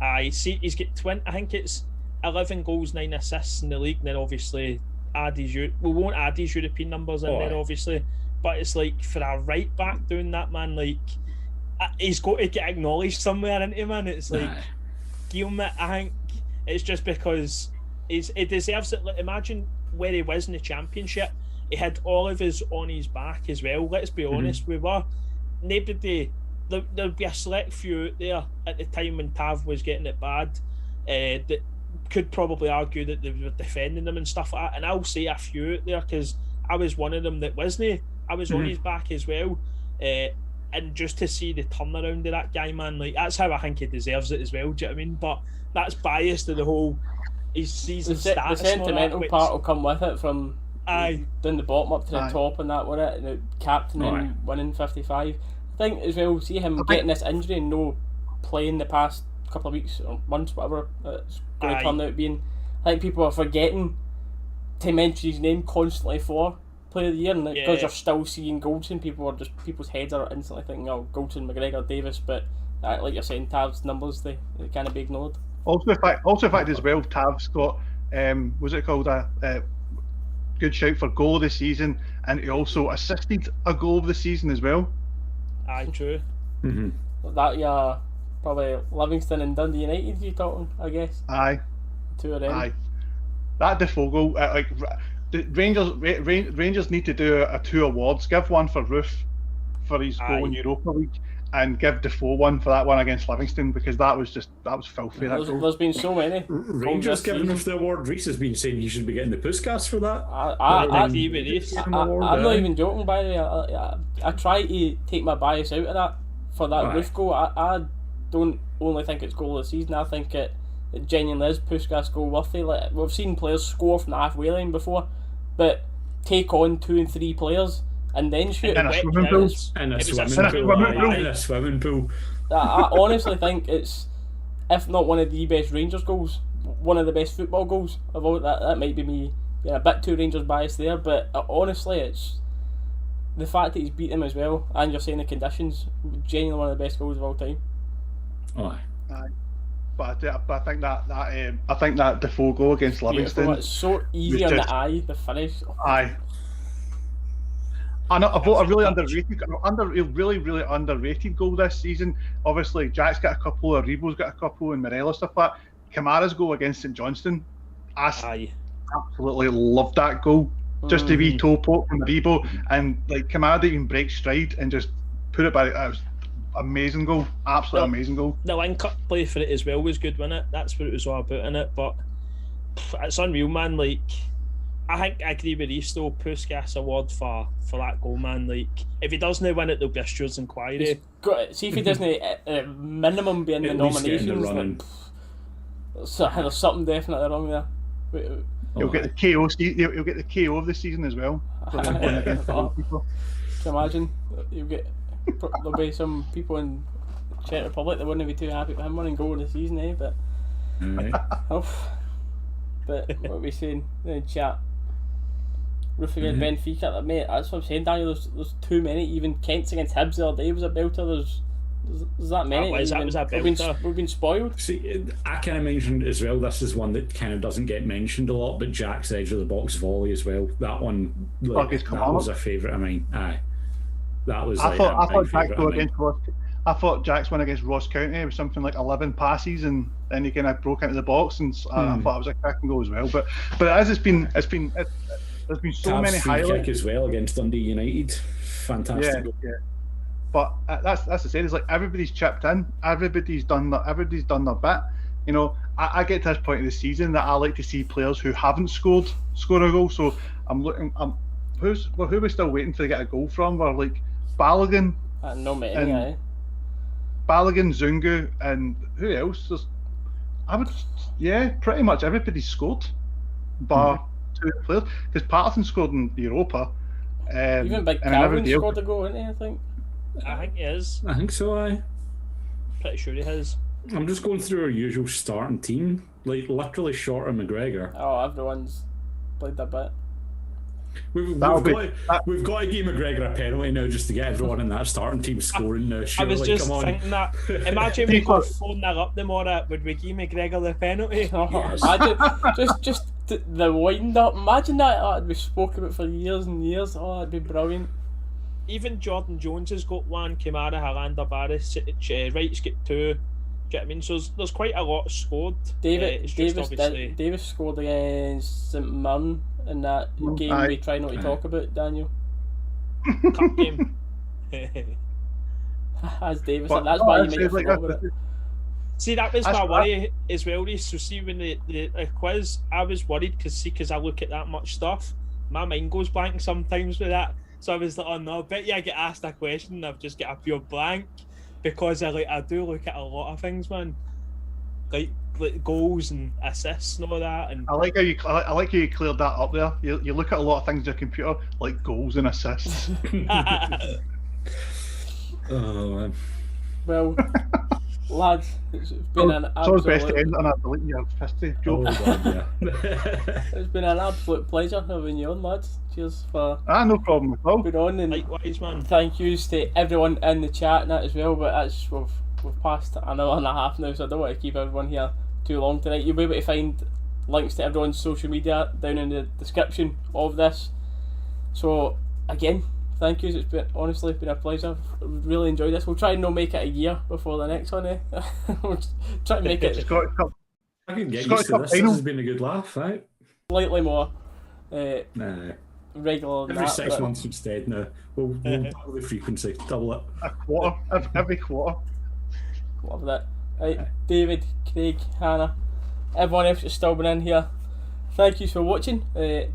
I see he's got 20. I think it's 11 goals, 9 assists in the league. And then obviously we won't add his European numbers in there, obviously. But it's like for a right back doing that, man, like he's got to get acknowledged somewhere, isn't he, man? It's like Gilmit. I think it's just because he deserves it. Like, imagine where he was in the championship. He had all of us on his back as well. Let's be honest, we were nobody. There'd be a select few out there at the time when Tav was getting it bad that could probably argue that they were defending him and stuff like that. And I'll say a few out there because I was one of them that wasn't. I was on his back as well. And just to see the turnaround of that guy, man, like that's how I think he deserves it as well. Do you know what I mean? But that's biased to the whole his season stats. The sentimental part will come with it from down the bottom up to the top and that, wasn't it? The captain and winning 55. I think as well, see him getting this injury and no playing the past couple of weeks or months, whatever it's going to turn out being. I think people are forgetting to mention his name constantly for Player of the Year, and because you're still seeing Goldson, people's heads are instantly thinking, oh, Goldson, McGregor, Davis, but like you're saying, Tav's numbers they can't be ignored. Also, the fact as well, Tav's got was it called a good shout for goal of the season, and he also assisted a goal of the season as well. Aye, true. That probably Livingston and Dundee United you're talking, I guess. Aye. Two of them. Aye. That Defoe goal, like the Rangers need to do a 2 awards. Give one for Roof for his goal in Europa League, and give Defoe one for that one against Livingston, because that was filthy. There's been so many. Rangers giving him the award. Reese has been saying he should be getting the Puskas for that. I'm not even joking, by the way. I try to take my bias out of that for that Roof goal. I don't only think it's goal of the season. I think it genuinely is Puskas goal worthy. Like, we've seen players score from the halfway line before, but take on 2 and 3 players and then shoot in a swimming pool. In a swimming pool. I honestly think it's, if not one of the best Rangers goals, one of the best football goals of all. That might be me being a bit too Rangers biased there, but honestly, it's the fact that he's beat him as well, and you're saying the conditions, genuinely one of the best goals of all time. Aye. But I think that Defoe goal against Livingston, it's so easy on the eye, the finish. Aye. And a really underrated goal this season. Obviously, Jack's got a couple, Aribo's got a couple, and Morelos stuff like that. Kamara's goal against St Johnstone, I absolutely loved that goal. Just a wee toe poke from Aribo, and like Kamara didn't even break stride and just put it by. That was amazing goal, absolutely amazing goal. The link-up play for it as well was good, wasn't it? That's what it was all about, innit? But it's unreal, man. Like, I think I agree with Reece though. Puskas award for that goal, man. Like, if he doesn't win it, there'll be a Stewards inquiry. See if he doesn't minimum be in the nominations. So there's something definitely wrong there. He'll get the KO. He'll get the KO of the season as well. Can you imagine? There'll be some people in the Czech Republic that wouldn't be too happy with him winning goal of the season, but but what are we saying in chat? Roof against Benfica, mate. That's what I'm saying, Daniel. There's too many. Even Kent's against Hibs the other day was a belter. There's that many. We've been spoiled. See, I kind of mentioned as well. This is one that kind of doesn't get mentioned a lot, but Jack's edge of the box volley as well. That one, that was a favourite of mine. Aye, that was. I thought Jack's win against Ross County was something like 11 passes, and then he kind of broke into the box, and I thought it was a cracking goal as well. But as there's been so Tav's many highlights kick as well against Dundee United. Fantastic. Yeah. But that's to say, it's like everybody's chipped in, everybody's done their bit. You know, I get to this point of the season that I like to see players who haven't scored a goal. So who are we still waiting to get a goal from? We're like Balogun, Balogun, Zungu, and who else? Pretty much everybody's scored, bar 2 players, because Patterson scored in Europa. Even Big Calvin scored a goal, didn't he? I think he is. I think so. Pretty sure he has. I'm just going through our usual starting team, like literally short of McGregor. Oh, everyone's played a bit. We've That'll be- we've got to give McGregor a penalty now just to get everyone in that starting team scoring now. I Surely, was just come on. thinking that. Imagine we go 4-0 up tomorrow. Would we give McGregor the penalty? Imagine just the wind up. Imagine that. Oh, we spoke about for years and years. Oh, it'd be brilliant. Even Jordan Jones has got one. Kamara, Helander, Barris, Wright's got 2. Do you know what I mean? So there's quite a lot scored. It's just obviously Davis scored against St Mirren in that game aye. we try not to talk about, Daniel. cup game. As Davis, But- that's why you it's might have like forgot about it. See, that was That's my what- worry as well, Reece. So see, when the quiz, I was worried because I look at that much stuff, my mind goes blank sometimes with that. So I was like, oh no, I bet you I get asked a question and I've just got a pure blank, because I do look at a lot of things, man, like goals and assists and all that. And I like how you cleared that up there. You look at a lot of things on your computer, like goals and assists. Oh man. Well, lads, it's been an It's always best to absolute, end on a deleting your history Oh joke. god, yeah. it's been an absolute pleasure having you on, lads. Cheers for No problem at all. being on, and likewise, man. thank yous to everyone in the chat and that as well. But that's we've passed an hour and a half now, so I don't want to keep everyone here too long tonight. You'll be able to find links to everyone's social media down in the description of this. So again, thank yous. It's been honestly been a pleasure. Really enjoyed this. We'll try and not make it a year before the next one. We'll try and make it Scottish Cup. I can get Scottish used to Cup this. This final. has been a good laugh, right? slightly more Nah. regular than Every that. 6 but- months instead now. We'll double the frequency, double it. A quarter. Every quarter. Love that. Right, David, Craig, Hannah, everyone else that's still been in here, thank you for watching.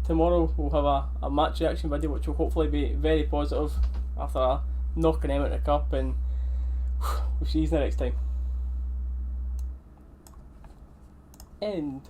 Tomorrow we'll have a match reaction video which will hopefully be very positive after knocking them out of the cup, and we'll see you next time. End.